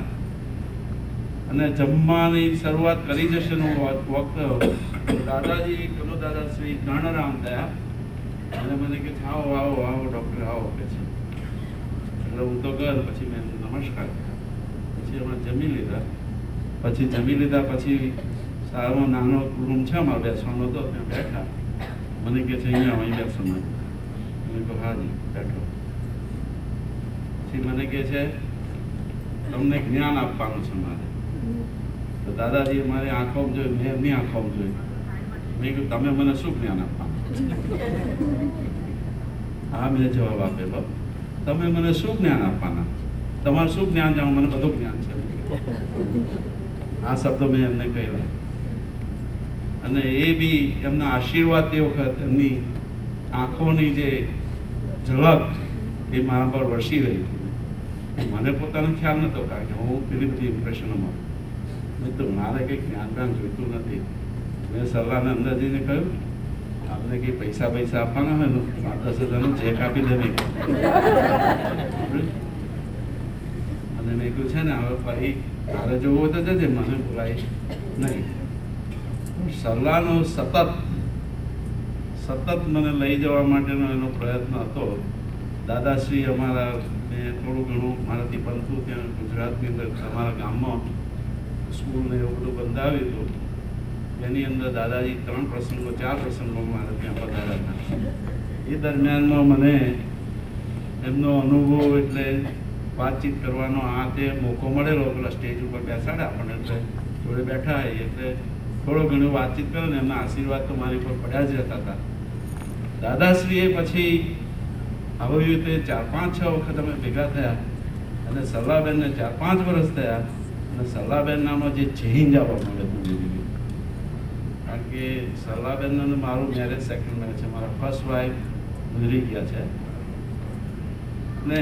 અને જમવાની શરૂઆત કરી જશે નો વખત દાદાજી કનો દાદાશ્રી ગણરામ થયા અને મને કે આવો આવો આવો ડૉક્ટર આવો કે છે. એટલે હું તો ગયો. પછી મેં નમસ્કાર કર્યા. પછી અમે જમી લીધા. પછી સારો નાનો રૂમ છે અમારે બેસવાનો હતો, ત્યાં બેઠા. મને કે છે અહીંયા અહીં બેસવાનું. મેં કહું હાજી બેઠો. પછી મને કે છે તમને જ્ઞાન આપવાનું છે મારે. તો દાદાજી મારી આંખોમાં જોયું, મેં એમની આંખોમાં જોયું. મેં કહ્યું તમે મને શું જ્ઞાન આપવાનું? હા, મેં જવાબ આપેલો, તમે મને શું જ્ઞાન આપવાના? તમારે શું જ્ઞાન જાણો? મને બધું જ્ઞાન છે. આ શબ્દો મેં એમને કહ્યા. અને એ બી એમના આશીર્વાદ તે વખત એમની આંખોની જે ઝલક એ મારા પર વરસી રહી હતી. મને પોતાનો ખ્યાલ નહોતો, કારણ કે હું પેલી બધી ઇમ્પ્રેશનોમાં તો મારે કંઈક જ્ઞાન જ્ઞાન જોઈતું નથી. મેં સલાહને અંદર જઈને કહ્યું, આપણે કંઈ પૈસા આપવાના હોય ને 5-10 હજારનું ચેક આપી દે. અને મેં કહ્યું છે ને હવે ફરી તારે જોવું હોય તો જજે, મને બોલાય નહીં. સલાહનો સતત મને લઈ જવા માટેનો એનો પ્રયત્ન હતો. દાદાશ્રી અમારા મેં થોડું ઘણું મારાથી બનતું ત્યાં ગુજરાતની અંદર અમારા ગામમાં સ્કૂલને એવું બધું બંધાવ્યું હતું. એની અંદર દાદાજી 4 પ્રસંગો મારે ત્યાં પધાર્યા હતા. એ દરમિયાનમાં મને એમનો અનુભવ એટલે વાતચીત કરવાનો આ તે મોકો મળેલો. પેલા સ્ટેજ ઉપર બેસાડ્યા આપણને, એટલે જોડે બેઠા હોય એટલે થોડો ઘણો વાતચીત કરો ને એમના આશીર્વાદ તો મારી પર પડ્યા જ રહેતા હતા. દાદાશ્રીએ પછી આવી રીતે 4-5-6 વખત અમે ભેગા થયા અને સલાહબેનને 4-5 વર્ષ થયા. અને સલાહબેન નામનો જે ચેન્જ આવવા માંડ્યો હતું, કારણ કે સલાહબેનનું મારું મેરેજ સેકન્ડ મેરેજ છે. મારા ફર્સ્ટ વાઈફ ગુજરી ગયા છે ને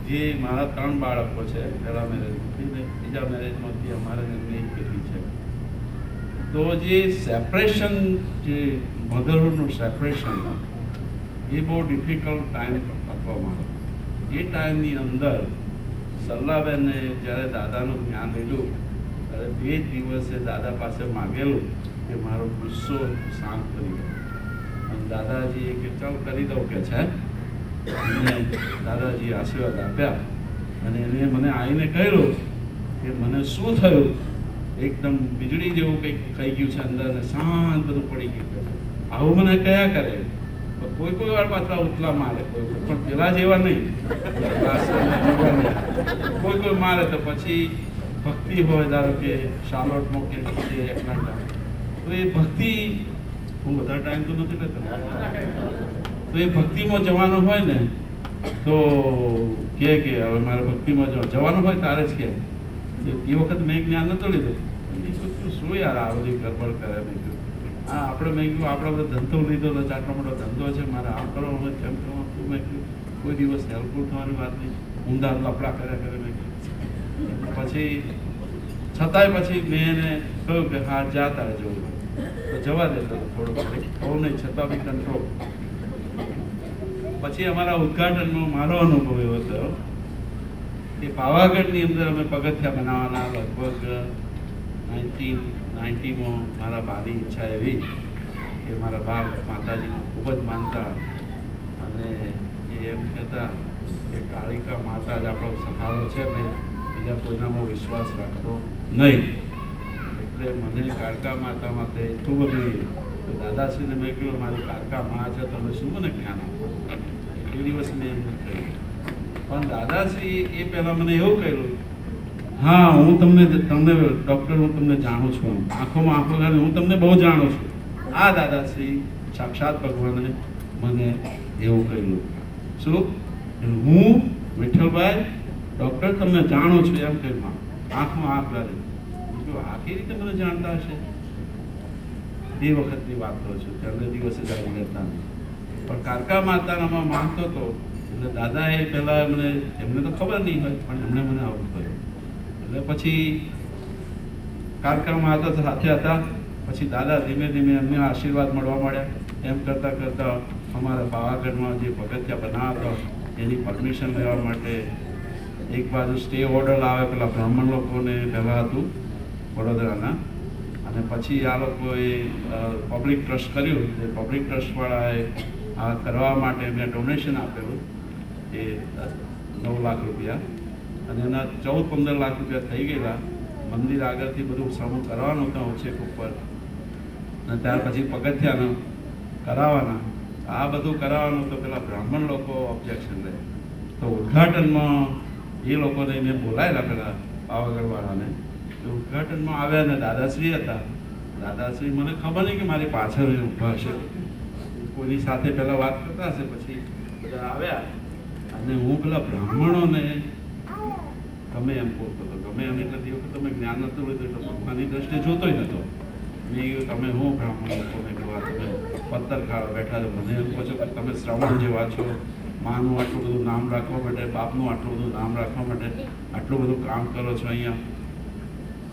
જે મારા 3 બાળકો છે. પહેલા મેરેજમાંથી ને બીજા મેરેજમાંથી અમારે એમની એક બેટી છે. તો જે સેપરેશન, જે મધરહુડનું સેપરેશન, એ બહુ ડિફિકલ્ટ ટાઈમ આપવામાં આવ્યો. એ ટાઈમની અંદર સલ્લાબેને જ્યારે દાદાનું જ્ઞાન લીધું ત્યારે 2 દિવસે દાદા પાસે માગેલું કે મારો ગુસ્સો શાંત કરી દો. અને દાદાજીએ કે ચાલ કરી દઉં કે છે. અને દાદાજીએ આશીર્વાદ આપ્યા. અને એને મને આવીને કહ્યું કે મને શું થયું, એકદમ વીજળી જેવું કંઈક થઈ ગયું છે અંદર, અને શાંત બધું પડી ગયું. આવું મને કયા કરે. તો કોઈ વાર પાછા ઉતલા મારે, પણ પેલા જેવા નહીં. કોઈ મારે તો પછી ભક્તિ હોય, ધારો કે શાર્લોટ મોકલી છે એટલાન્ટા, તો એ ભક્તિ હું વધારે ટાઈમ તો નથી લેતો, તો એ ભક્તિમાં જવાનું હોય ને તો કે હવે મારે ભક્તિમાં જવાનું હોય તારે જ કે એ વખત મેં જ્ઞાન નતો લીધું. શું યાર આ બધી ગડબડ કરે. મેં કીધું આપણે મેં કીધું આપણે બધો ધંધો લીધો તો આટલો મોટો ધંધો છે, મારે આમ કરવાનું હોય તેમ કરવાનું. મેં કીધું કોઈ દિવસ હેલ્પફુલ થવાની વાત નહીં, ઊંધા લફડા કર્યા કરે. મેં કીધું પછી છતાંય પછી મેં એને કહ્યું કે હા જા તારે જવું તો જવા દેતો થોડું બહુ નહીં, છતાં બી કંટ્રોલ. પછી અમારા ઉદઘાટનમાં મારો અનુભવ એવો થયો કે પાવાગઢની અંદર અમે પગથિયા બનાવવાના, લગભગ 1990માં મારા બાની ઈચ્છા એવી કે મારા બા માતાજીને ખૂબ જ માનતા અને એ એમ કહેતા કે કાળિકા માતા જ આપણો સહારો છે ને, બીજા કોઈનામાં વિશ્વાસ રાખતો નહીં. એટલે મને કાળકા માતા માટે એટલું બધું દાદાશ્રીને મેં કહ્યું મારી કાળકા મા છે, તમે શું મને જ્ઞાન આપો. એ દિવસ મેં એમ કહ્યું, પણ દાદાશ્રી એ પહેલાં મને એવું કહ્યું, હા હું તમને ડૉક્ટર હું તમને જાણું છું, આંખોમાં આંખો ગાળી હું તમને બહુ જાણું છું. આ દાદાશ્રી સાક્ષાત ભગવાને મને એવું કહ્યું, શું હું વિઠ્ઠલભાઈ ડૉક્ટર તમને જાણું છું એમ કહ્યું, આંખમાં આંખ ગાળી. આ કેવી રીતે મને જાણતા હશે? એ વખતની વાત કરું છું, ત્રણે દિવસે જ આવી રહેતા. પણ કાળકા માતાનામાં માનતો હતો એટલે દાદાએ પહેલાં મને, એમને તો ખબર નહીં હોય પણ એમને મને આવું કહ્યું. એટલે પછી કાળકા માતા સાથે હતા, પછી દાદા ધીમે ધીમે એમને આશીર્વાદ મળવા મળ્યા. એમ કરતાં કરતાં અમારા પાવાગઢમાં જે પગથિયા બનાવતા એની પરમિશન લેવા માટે એક બાજુ સ્ટે ઓર્ડર આવે પેલા બ્રાહ્મણ લોકોને પહેલાં હતું વડોદરાના, અને પછી આ લોકોએ પબ્લિક ટ્રસ્ટ કર્યું. એ પબ્લિક ટ્રસ્ટવાળાએ આ કરવા માટે મેં ડોનેશન આપેલું એ 9 લાખ રૂપિયા, અને એના 14-15 લાખ રૂપિયા થઈ ગયેલા. મંદિર આગળથી બધું સમૂહ કરવાનું હતું ઉછેક ઉપર, અને ત્યાર પછી પગથિયાનું કરાવવાના. આ બધું કરાવવાનું તો પેલા બ્રાહ્મણ લોકો ઓબ્જેક્શન લે. તો ઉદ્ઘાટનમાં એ લોકોને મેં બોલાયેલા પેલા પાવાગઢવાળાને. ઉદ્ઘાટનમાં આવ્યા ને દાદાશ્રી હતા. દાદાશ્રી મને ખબર નહીં કે મારી પાછળ ઊભા હશે, કોઈની સાથે પહેલાં વાત કરતા હશે. પછી બધા આવ્યા અને હું પેલા બ્રાહ્મણોને ગમે એમ બોલતો હતો, ગમે એમ એટલે તે વખત તમે જ્ઞાન નહોતું લીધું એટલે ભગવાનની દ્રષ્ટિએ જોતો નહોતો. મેં કહ્યું તમે હું બ્રાહ્મણ લોકોને કહેવા તમે પત્તર ખાવા બેઠા છો, મને એમ કહો છો કે તમે શ્રવણ જેવા છો, માનું આટલું બધું નામ રાખવા માટે, બાપનું આટલું બધું નામ રાખવા માટે આટલું બધું કામ કરો છો અહીંયા.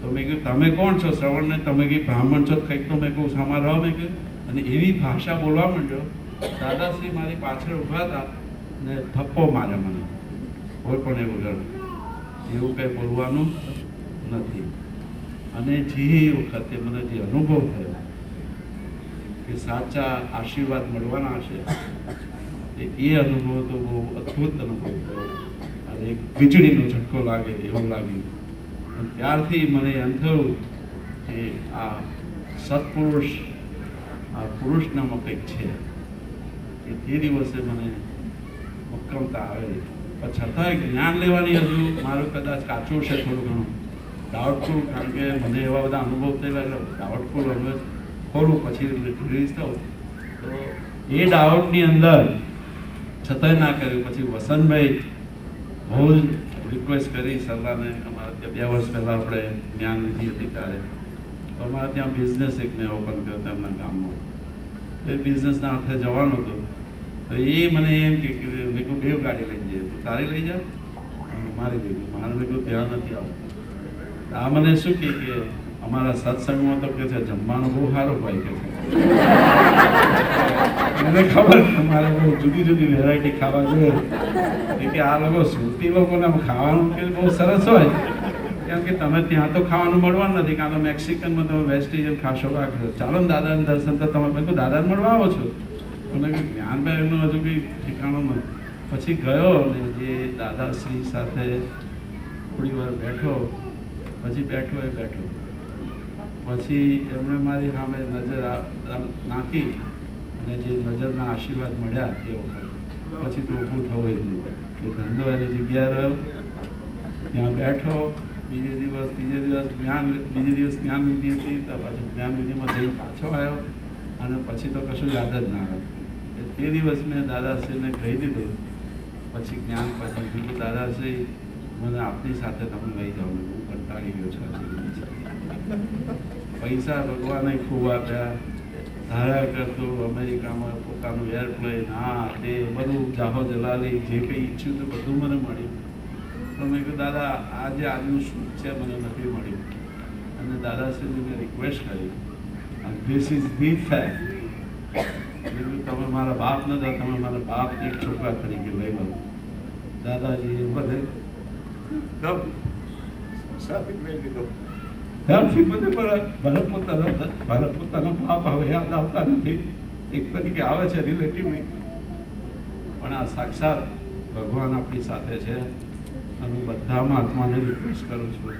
તો મેં કહ્યું તમે કોણ છો શ્રવણને? તમે કંઈ બ્રાહ્મણ છો કંઈક? તો મેં કહું સામા રહો. મેં કહ્યું અને એવી ભાષા બોલવા માંડ્યો. દાદાશ્રી મારી પાછળ ઊભા હતા ને થપ્પો મારે મને, કોઈ પણ એવું ગણ એવું કંઈ બોલવાનું નથી. અને જે વખતે મને જે અનુભવ થયો કે સાચા આશીર્વાદ મળવાના હશે, એ અનુભવ તો બહુ અદ્ભુત અનુભવ થયો. અને એક વીજળીનો ઝટકો લાગે એવું લાગ્યું. ત્યારથી મને એમ થયું કે આ સત્પુરુષ, આ પુરુષનામાં કંઈક છે. કે તે દિવસે મને મક્કમતા આવેલી. પણ છતાંય જ્ઞાન લેવાની હજુ મારું કદાચ કાચું છે થોડું ઘણું ડાઉટફુલ, કારણ કે મને એવા બધા અનુભવ થયેલા એટલે ડાઉટફુલ હવે ખોરું પછી રિલીઝ થયું. તો એ ડાઉટની અંદર છતાંય ના કર્યું. પછી વસંતભાઈ બહુ જ રિક્વેસ્ટ કરી સરલાને. અમારા ત્યાં 2 વર્ષ પહેલાં આપણે જ્ઞાન લીધી હતી ત્યારે તો અમારે ત્યાં બિઝનેસ એક મેં ઓપન કર્યો તેમના ગામમાં. એ બિઝનેસના અર્થે જવાનું હતું. તો એ મને એમ કે મેં કહું 2 ગાડી લઈ જઈએ, તું તારી લઈ જા મારી લઈ ગયું. મારે મેં કહું ત્યાં નથી આવતું. આ મને શું કે અમારા સત્સંગમાં તો કે છે જમવાનું બહુ સારું હોય કે છે. મને ખબર મારે બહુ જુદી જુદી વેરાયટી ખાવા જોઈએ કે આ લોકો સુરતી લોકોને ખાવાનું કે બહુ સરસ હોય, કેમ કે તમે ત્યાં તો ખાવાનું મળવાનું નથી. કાં તો મેક્સિકનમાં તમે વેસ્ટ ઇન્ડિયન ખાશો. ચાલો ને દાદાને દર્શન તો તમે મેં દાદાને મળવા આવો છો. મને જ્ઞાનભાઈ એમનું હજુ કંઈ ઠેકાણું નથી. પછી ગયો ને જે દાદાશ્રી સાથે થોડી વાર બેઠો. પછી બેઠો. પછી એમણે મારી સામે નજર નાખી અને જે નજરના આશીર્વાદ મળ્યા એ વખત પછી તો ઊભું થવું જ નહીં. એ ધંધો એની જગ્યાએ રહ્યો, ત્યાં બેઠો. બીજે દિવસ બીજે દિવસ જ્ઞાન વિધિ હતી, તો પાછું જ્ઞાન વિધિમાં જઈ પાછો આવ્યો અને પછી તો કશું યાદ જ ના આવ્યું. તે દિવસ મેં દાદાશ્રીને કહી દીધું, પછી જ્ઞાન પછી કીધું, દાદાશ્રી મને આપની સાથે તમે લઈ જાઓ, હું કંટાળી ગયો છું. પૈસા ભગવાને ખૂબ આપ્યા, ધારા કરતો અમેરિકામાં પોતાનું એરપ્લેન, હા તે બધું જાહો જલાલી જે કંઈ ઈચ્છ્યું તો બધું મને મળ્યું. પણ મેં કહ્યું દાદા આજે આજનું શું છે મને નથી મળ્યું. અને દાદાશ્રીને મેં રિક્વેસ્ટ કરી, ધીસ ઇઝ ધી ફેક્ટ. તમે મારા બાપ નતા, તમે મારા બાપ એક છોકરા તરીકે લઈ લો. દાદાજી બધે સાબિત લઈ લીધો. ત્યારથી મને મારા પોતાના બાપ હવે યાદ આવતા નથી. એક તરીકે આવે છે રિલેટિવલી, પણ આ સાક્ષાત ભગવાન આપણી સાથે છે. અને હું બધા મહાત્માને રિક્વેસ્ટ કરું છું.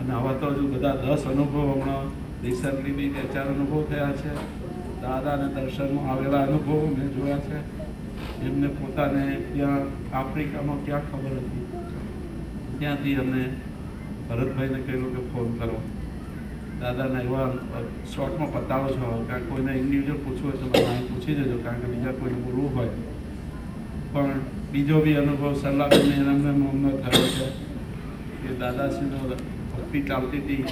અને આવા તો હજુ બધા 10 અનુભવ હમણાં રિસન્ટલી બી 4 અનુભવ થયા છે. દાદાને દર્શનમાં આવેલા અનુભવો મેં જોયા છે. એમને પોતાને ત્યાં આફ્રિકામાં ક્યાં ખબર હતી, ત્યાંથી અમને ભરતભાઈને કહ્યું કે ફોન કરો. દાદાને એવા શોર્ટમાં પતાવો છો, કારણ કોઈને ઇન્ડિવિજ્યુઅલ પૂછવું હોય તો મને અહીં પૂછી દેજો, કારણ કે બીજા કોઈને બોલવું હોય. પણ બીજો બી અનુભવ સલાહને એમને અમને થયો છે કે દાદાશ્રીનો ભક્તિ ચાલતી હતી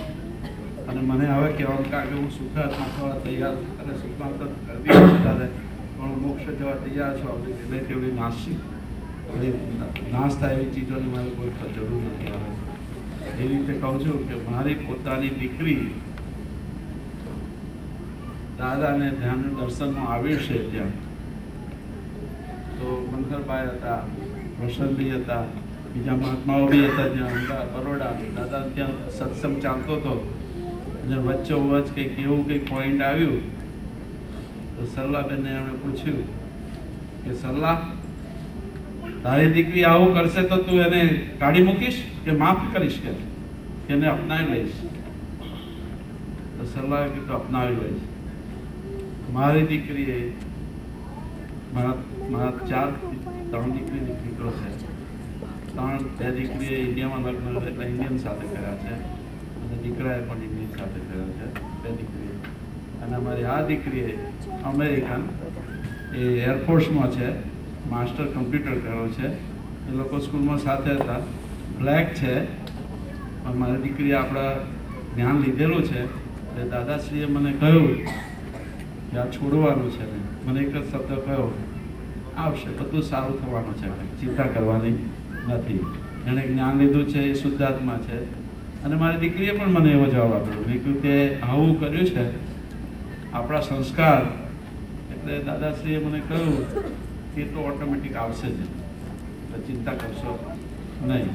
અને મને હવે કહેવાનું, કારણ કે હું સુખાત્મા થવા તૈયાર, અને સુખાત્મા કરતી ત્યારે પણ મોક્ષ જવા તૈયાર છું. આપણે રિલેટિવલી નાશ થાય એવી ચીજોની મારે કોઈ જરૂર નથી આવે. એ રીતે કહું છું કે મારી પોતાની દીકરી દાદાને ધ્યાન દર્શનમાં આવી છે. ત્યાં તો મંથરભાઈ હતા, રોશનભાઈ હતા, બીજા મહાત્માઓ બી હતા ત્યાં બરોડા. દાદા ત્યાં સત્સંગ ચાલતો હતો અને વચ્ચોવચ કંઈક એવું કંઈક પોઈન્ટ આવ્યું તો સરલાબેનને એમણે પૂછ્યું કે સરલા, તારી દીકરી આવું કરશે તો તું એને કાઢી મૂકીશ કે માફ કરીશ, કે એને અપનાવી લઈશ? તો સરલાએ કીધું અપનાવી લઈશ. મારી દીકરીએ મારા 3 દીકરી દીકરો છે. 2 દીકરીએ ઇન્ડિયામાં લગ્ન એટલે ઇન્ડિયન સાથે કર્યા છે, અને દીકરાએ પણ ઇન્ડિયન સાથે કર્યા છે, 2 દીકરીએ. અને અમારી આ દીકરીએ અમેરિકન એ એરફોર્સમાં છે, માસ્ટર કમ્પ્યુટર કર્યો છે. એ લોકો સ્કૂલમાં સાથે હતા. બ્લેક છે. મારી દીકરીએ આપણા જ્ઞાન લીધેલું છે. એટલે દાદાશ્રીએ મને કહ્યું કે આ છોડવાનું છે. મને એક જ શબ્દ કહ્યો, આવશે, બધું સારું થવાનું છે, ચિંતા કરવાની નથી. એણે જ્ઞાન લીધું છે, એ શુદ્ધાત્મા છે. અને મારી દીકરીએ પણ મને એવો જવાબ આપ્યો. મેં કહ્યું કે આવું કર્યું છે આપણા સંસ્કાર, એટલે દાદાશ્રીએ મને કહ્યું કે તો ઓટોમેટિક આવશે જ, એટલે ચિંતા કરશો નહીં.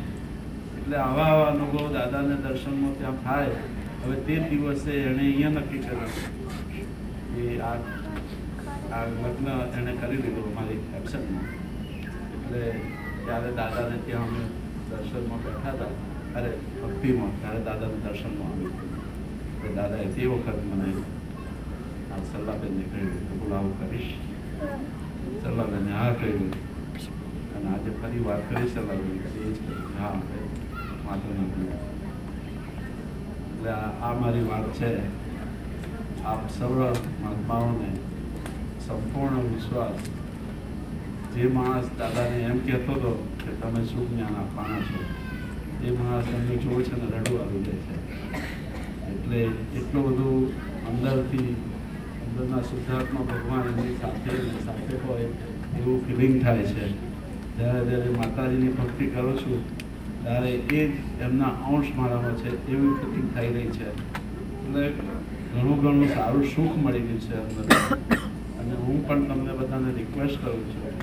એટલે આવા અનુભવ દાદાને દર્શનમાં ત્યાં થાય. હવે તે દિવસે એણે અહીંયા નક્કી કર્યું કે આ લગ્ન એણે કરી લીધું અમારી એબસેન્ટમાં. એટલે ત્યારે દાદાને ત્યાં અમે દર્શનમાં બેઠા હતા, અરે ભક્તિમાં, ત્યારે દાદાને દર્શનમાં આવ્યું. એટલે દાદાએ તે વખત મને આ સલ્લાબેનને કહ્યું કે બોલાવું કરીશ. સલ્લાબેને હા કહ્યું, અને આજે ફરી વાત કરી સલ્લાબેન, એ જ કહ્યું હા વાંધો નથી. એટલે આ મારી વાત છે. આપ સર્વ મહાત્માઓને સંપૂર્ણ વિશ્વાસ. જે માણસ દાદાને એમ કહેતો હતો કે તમે શું જ્ઞાન આપવાના છો, એ માણસ એમને જોવે છે ને રડવું આવી જાય છે. એટલે એટલું બધું અંદરથી, અંદરના શુદ્ધાત્મા ભગવાન એમની સાથે હોય એવું ફિલિંગ થાય છે. જ્યારે માતાજીની ભક્તિ કરું છું ત્યારે એ જ એમના અંશ મારામાં છે એવી ફિલિંગ થઈ રહી છે. એટલે ઘણું સારું સુખ મળી ગયું છે અંદર. અને હું પણ તમને બધાને રિક્વેસ્ટ કરું છું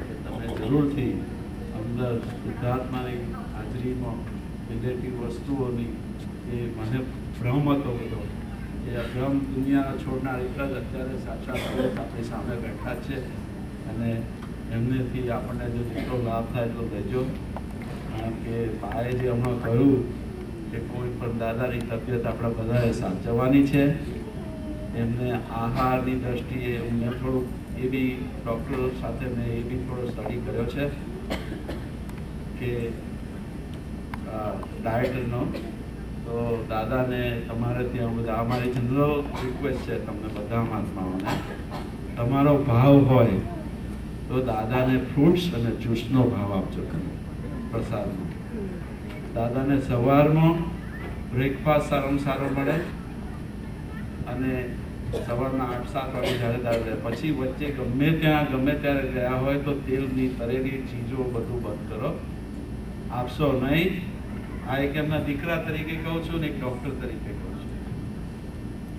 કે તમે જરૂરથી અંદર શુદ્ધાત્માની હાજરીમાં રિલેટિવ વસ્તુઓની એ મને ભ્રમ હતો બધો, એ ભ્રમ દુનિયાના છોડનાર એક જ અત્યારે સાક્ષાત આપણી સામે બેઠા છે. અને એમનેથી આપણને જો જેટલો લાભ થાય એટલો લેજો. કારણ કે ભાઈએ જે હમણાં કહ્યું કે કોઈ પણ દાદાની તબિયત આપણા બધાએ સાચવવાની છે. એમને આહારની દ્રષ્ટિએ મેં થોડુંક એ બી ડૉક્ટર સાથે મેં એ બી થોડો સ્ટડી કર્યો છે કે ડાયટનો. તો દાદાને તમારે ત્યાં બધા અમારી જનરલ રિક્વેસ્ટ છે તમને બધા મહાત્માઓને, તમારો ભાવ હોય તો દાદાને ફ્રૂટ્સ અને જ્યુસનો ભાવ આપજો તમે પ્રસાદનો. દાદાને સવારમાં બ્રેકફાસ્ટ સારામાં સારો મળે અને સવારના 8-7 વાગે જ્યારે દાદા પછી વચ્ચે ગમે ત્યારે ગયા હોય તો તેલની તળેલી ચીજો બધું બંધ કરો, આપશો નહીં. આ એક એમના દીકરા તરીકે કહું છું ને એક ડૉક્ટર તરીકે કહું છું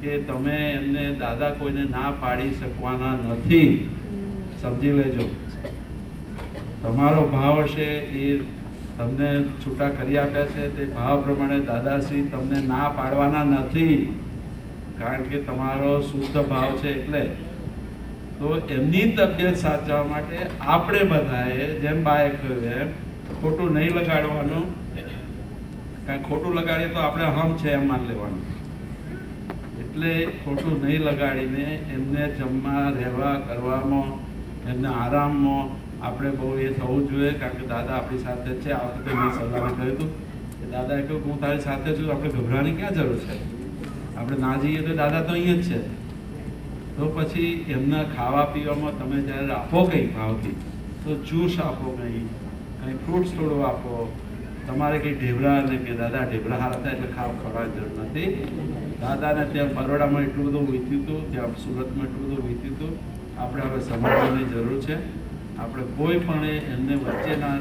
કે તમે એમને દાદા કોઈને ના પાડી શકવાના નથી, સમજી લેજો. તમારો ભાવ હશે એ તમને છૂટા કરી આપ્યા છે, તે ભાવ પ્રમાણે દાદાશ્રી તમને ના પાડવાના નથી, કારણ કે તમારો શુદ્ધ ભાવ છે. એટલે તો એમની તબિયત સાચવવા માટે આપણે બધાએ જેમ બાએ કહ્યું એમ ખોટું નહીં લગાડવાનું, કારણ ખોટું લગાડીએ તો આપણે હમ છે એમ માન લેવાનું. એટલે ખોટું નહીં લગાડીને એમને જમવા રહેવા કરવામાં એમને આરામમાં આપણે બહુ એ થવું જોઈએ, કારણ કે દાદા આપણી સાથે છે. આ વખતે મેં સલાહને કહ્યું હતું કે દાદાએ કહ્યું હું તારી સાથે છું, આપણે ગભરાવાની ક્યાં જરૂર છે, આપણે ના જઈએ તો દાદા તો અહીંયા જ છે. તો પછી એમના ખાવા પીવામાં તમે જ્યારે આપો કંઈ ભાવથી તો જ્યુસ આપો, કંઈ ફ્રૂટ્સ થોડું આપો. તમારે કંઈ ઢેબરા ને કે દાદા ઢેબરા હારા થાય એટલે ખવડાવવાની જરૂર નથી. દાદાને ત્યાં બરોડામાં એટલું બધું વીત્યું હતું, ત્યાં સુરતમાં એટલું બધું વીત્યું હતું. આપણે હવે સમજવાની જરૂર છે. આપણે કોઈ પણ એમને વચ્ચેના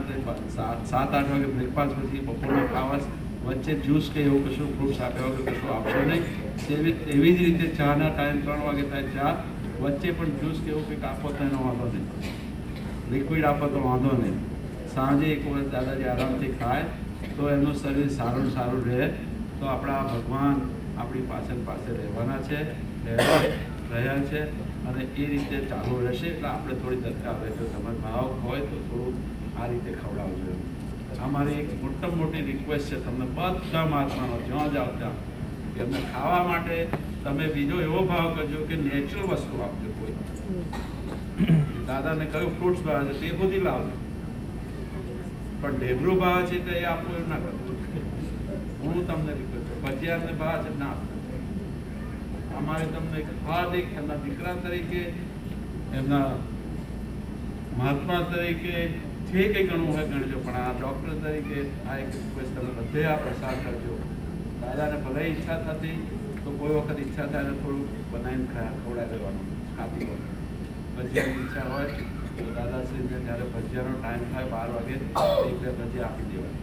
7-8 વાગે બ્રેકફાસ્ટ પછી બપોરના ખાવા વચ્ચે જ્યુસ કે એવું કશું ફ્રૂટ્સ આપ્યા વગર કશું આપશો નહીં. એવી જ રીતે ચાના ટાઈમ 3 વાગે થાય ચા, વચ્ચે પણ જ્યુસ કે એવું કંઈક આપો તો એનો વાંધો નહીં, લિક્વિડ આપો તો વાંધો નહીં. સાંજે એક વખત દાદાજી આરામથી ખાય તો એનું શરીર સારું રહે. તો આપણા ભગવાન આપણી પાસે રહેવાના છે, રહ્યા છે અને એ રીતે ચાલુ રહેશે. એટલે આપણે થોડી દરકાર રહે તો તમારો ભાવ હોય તો થોડું આ રીતે ખવડાવજો. અમારી એક મોટી રિક્વેસ્ટ છે તમને બધા મહાત્માનો, જ્યાં જાઓ ત્યાં કે અમને ખાવા માટે તમે બીજો એવો ભાવ કરજો કે નેચરલ વસ્તુ આપજો. કોઈ દાદાને કયું ફ્રૂટ્સ ભાવે છે તે બધી લાવજો, પણ ઢેબરું ભાવે છે તો એ આપવું એવું ના કરવું. હું તમને રિક્વેસ્ટ કરું, ભજીયાને ભાવે છે ના આપવું. અમારે તમને હાર્દિક એમના દીકરા તરીકે, એમના મહાત્મા તરીકે જે કંઈ ગણવું હોય ગણજો, પણ આ ડૉક્ટર તરીકે આ એક રિક્વેસ્ટ તમે બધે આ પ્રસાર કરજો. દાદાને ભલે ઈચ્છા થતી તો કોઈ વખત ઈચ્છા થાય તો થોડું બનાવીને ખવડાવી દેવાનું, ખાતી હોય. ભજીયાની ઈચ્છા હોય તો દાદાશ્રીને જ્યારે ભજીયાનો ટાઈમ થાય 12 વાગે 1-2 ભજીયા આપી દેવાની.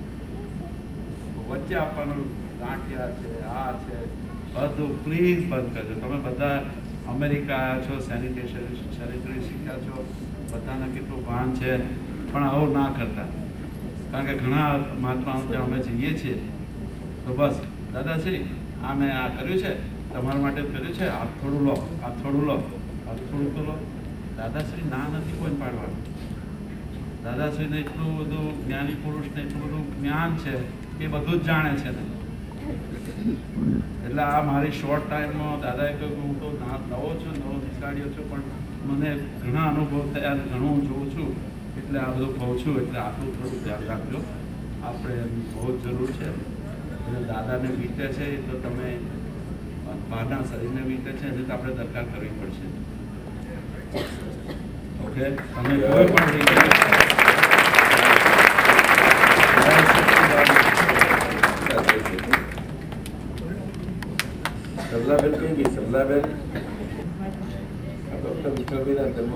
વચ્ચે આપવાનું ગાંઠિયા છે, આ છે બધું પ્લીઝ બંધ કરજો. તમે બધા અમેરિકા આવ્યા છો, સેનિટરી શીખ્યા છો, બધાને કેટલું ભાન છે, પણ આવું ના કરતા. કારણ કે ઘણા મહાત્માઓ ત્યાં અમે જઈએ છીએ તો બસ દાદાશ્રી આ મેં આ કર્યું છે, તમારા માટે કર્યું છે, આ થોડું લો, આ થોડું લો, આ થોડું તો લો. દાદાશ્રી ના નથી કોઈ પાડવાનું. દાદાશ્રીને એટલું બધું જ્ઞાની પુરુષને એટલું બધું જ્ઞાન છે કે બધું જ જાણે છે ને. એટલે આ મારી શોર્ટ ટાઈમમાં દાદાએ કહ્યું હું તો નવો છું, નવો નિષ્ઠાળ્યો છું, પણ મને ઘણા અનુભવ થયા અને ઘણું હું જોઉં છું એટલે આ બધું કહું છું. એટલે આટલું થોડું ધ્યાન રાખજો, આપણે એની બહુ જ જરૂર છે. એટલે દાદાને વીતે છે એ તો તમે બહારના શરીરને વીતે છે એટલે તો આપણે દરકાર કરવી પડશે. ઓકે, તમે કોઈ પણ રીતે સરલાબેન કઈ ગઈ? સરલાબેન ડૉક્ટર વિઠ્ઠલભાઈના ધર્મ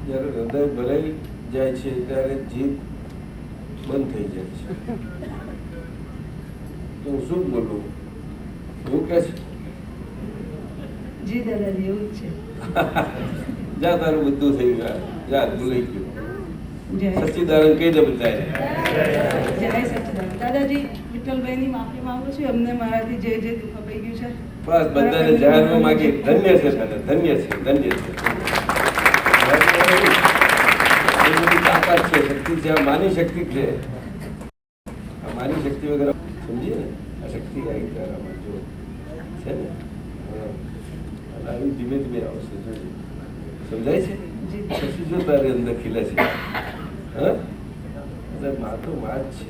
જ્યારે હૃદય ભરાઈ જાય છે ત્યારે જીભ બંધ થઈ જાય છે. તો હું શું બોલું? એવું કે છે જી દાદાજી એવું જ છે. જા તારું બધું થઈ ગયું, જા ભૂલાઈ ગયું. સચ્ચિદાનંદ કહી દે બધાએ. જય સચ્ચિદાનંદ. દાદાજી વિઠ્ઠલભાઈની માફી માંગુ છું, એમને મારાથી જે દુઃખ અપાઈ ગયું છે બસ બધાને જાહેરમાં માગી ધન્ય છે તને, ધન્ય છે, ધન્ય છે. એ બધી તાકાત છે, શક્તિ છે, આ માની શક્તિ છે. આ માની શક્તિ વગર સમજીએ ને, આ શક્તિ આવી તારામાં જો છે ને, અને આવી ધીમે ધીમે આવશે. જોજો, સમજાય છે? પછી જો તારી અંદર ખીલે છે, હા, એટલે માં તો માં જ છે.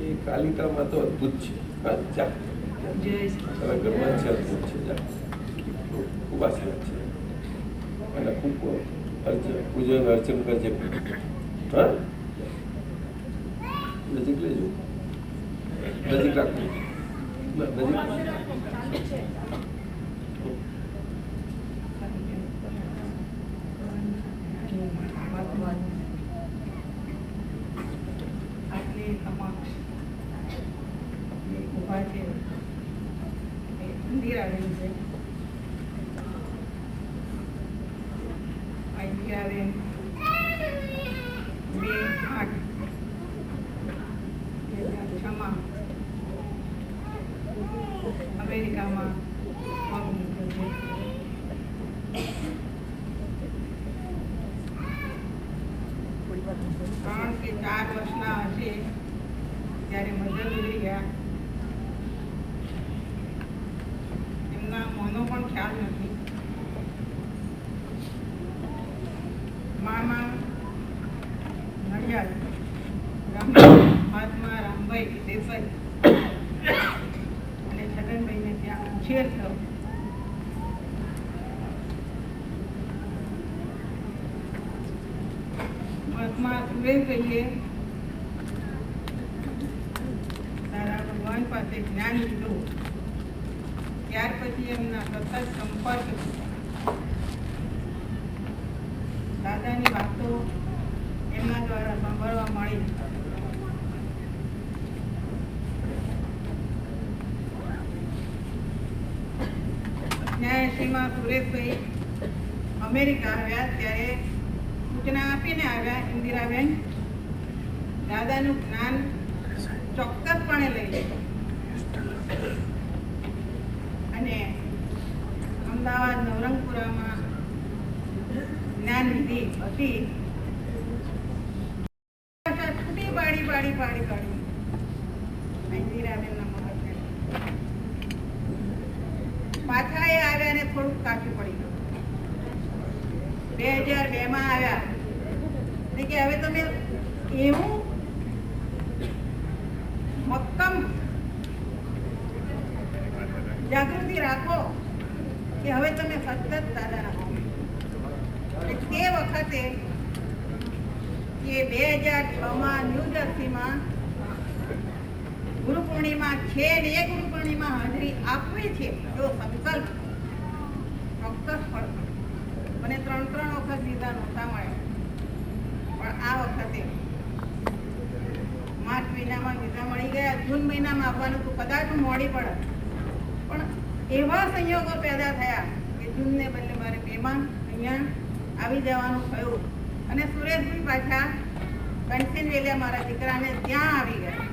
એ કાલિકામાં તો અદભુત છે. હા, જા તારા ઘરમાં છે, અદભુત છે. જા, ખૂબ આશીર્વાદ છે, અને ખૂબ પૂજન અર્ચન કરજે. હા, નજીક લેજો, નજીક રાખો, નજીક. આપની સમક્ષ ઉભા છે એ ઇન્દિરાબેન છે. આ ઇન્દિરાબેન 2/8/2006 અમેરિકામાં પગ મૂક્યો છે. ત્રણ કે 4 વર્ષના હશે ત્યારે મધર ગુજરી ગયા. એમના મોનો પણ ખ્યાલ નથી. મામા નડિયાદ મહાત્મા રામભાઈ દેસાઈ અને છગનભાઈને ત્યાં ઉછેર થયો. મહાત્મા સુરેશભાઈએ તારા ભગવાન પાસે જ્ઞાન લીધું. ત્યાર પછી એમના સતત સંપર્ક, દાદાની વાતો એમના દ્વારા સાંભળવા મળી. ન્યાયશ્રીમાં સુરેશભાઈ અમેરિકા આવ્યા ત્યારે સૂચના આપીને આવ્યા, ઇન્દિરાબેન દાદાનું જ્ઞાન ચોક્કસપણે લઈ લે. અને અમદાવાદ નવરંગપુરામાં જ્ઞાન વિધિ હતી. છૂટી પાડી ઇન્દિરાબેનના મગજ પાછા એ આવ્યા ને થોડુંક કાચું પડી ગયું. 2002 આવ્યા કે હવે તમે એવું મક્કમ જાગૃતિ રાખો કે હવે તમે સતત દાદાના હો. તે વખતે કે 2006માં ન્યૂ જર્સીમાં ગુરુ પૂર્ણિમા છે ને એ ગુરુ પૂર્ણિમા હાજરી આપવી છે એવો સંકલ્પ ચોક્કસ ફળ. મને 3 વખત વિઝા નહોતા મળ્યા, પણ આ વખતે માર્ચ મહિનામાં વિઝા મળી ગયા. જૂન મહિનામાં આવવાનું તો કદાચ મોડી પડે, પણ એવા સંયોગો પેદા થયા કે જૂનને બદલે મારે 2માં અહીંયા આવી જવાનું થયું. અને સુરેશભાઈ પાછા કન્સિનવેલિયા મારા દીકરાને ત્યાં આવી ગયા.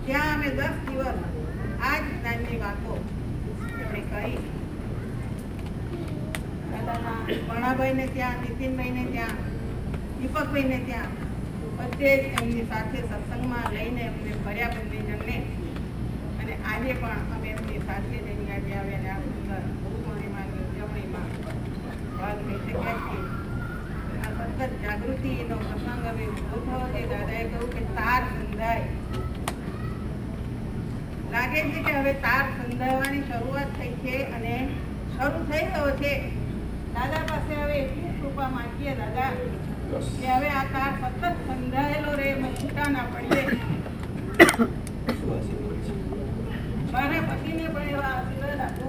ત્યાં અમે 10 દિવસ આ જ જ્ઞાનની વાતો એમણે કરી. ભણાભાઈને ત્યાં, નીતિનભાઈને ત્યાં, દીપકભાઈને ત્યાં બધે જ એમની સાથે સત્સંગમાં લઈને એમને ફર્યા બંદીજનને. અને આજે પણ અમે એમની સાથે જઈને આજે આવ્યા ને આ સુંદર ગુરુ પૂર્ણિમાની ઉજવણીમાં ભાગ લઈ શક્યા છીએ. આ સતત જાગૃતિનો પ્રસંગ હવે ઉભો થયો છે. દાદાએ કહ્યું કે તાર સંધાય. લાગે છે કે હવે તાર સંધાવવાની શરૂઆત થઈ છે અને શરૂ થઈ ગયો છે. દાદા પાસે હવે એટલી કૃપા માંગીએ દાદા કે હવે આ તાર સતત સંધાયેલો રહે, છૂટા ના પડીએ. મારા પતિને પણ એવા આશીર્વાદ આપો.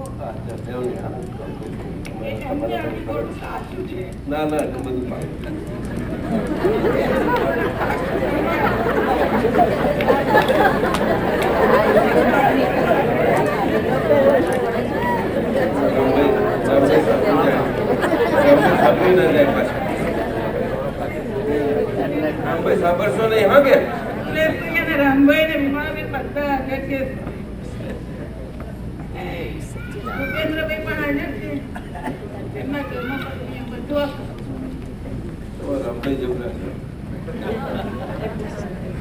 સાચું છે. ના ના બધું રામભાઈ સાંભળશો નહીં? હા કે રામભાઈ ને વિમાન બધા કે ભૂપેન્દ્રભાઈ પણ હાજર છે. એમના ઘરમાં પણ બધું રામભાઈ જબરા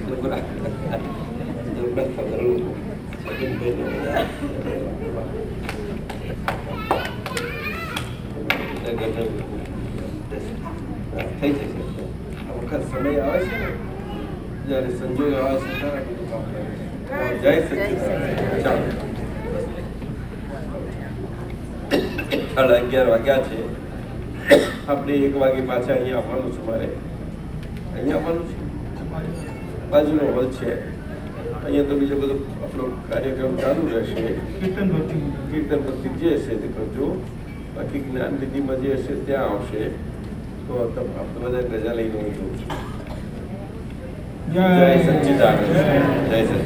જબરા જબરા ખબર થઈ જશે. આ વખત સમય આવે છે ને જ્યારે સંજોગ આવે છે ત્યારે બધું કામ કરે છે. જય સચિદાનંદ. ચાલો 11:30 વાગ્યા છે. આપણે 1 વાગે પાછા અહીંયા આવવાનું છે. મારે અહીંયા આવવાનું છે. બાજુનો હોલ છે. અહીંયા તો બીજો બધો આપણો કાર્યક્રમ ચાલુ રહેશે. કીર્તન ભક્તિ જે હશે તે કરજો. બાકી જ્ઞાન વિધિમાં જે હશે ત્યાં આવશે. તો આપણે બધા રજા લઈને હું જઉં છું. જય સચ્ચિદાનંદ. જય જય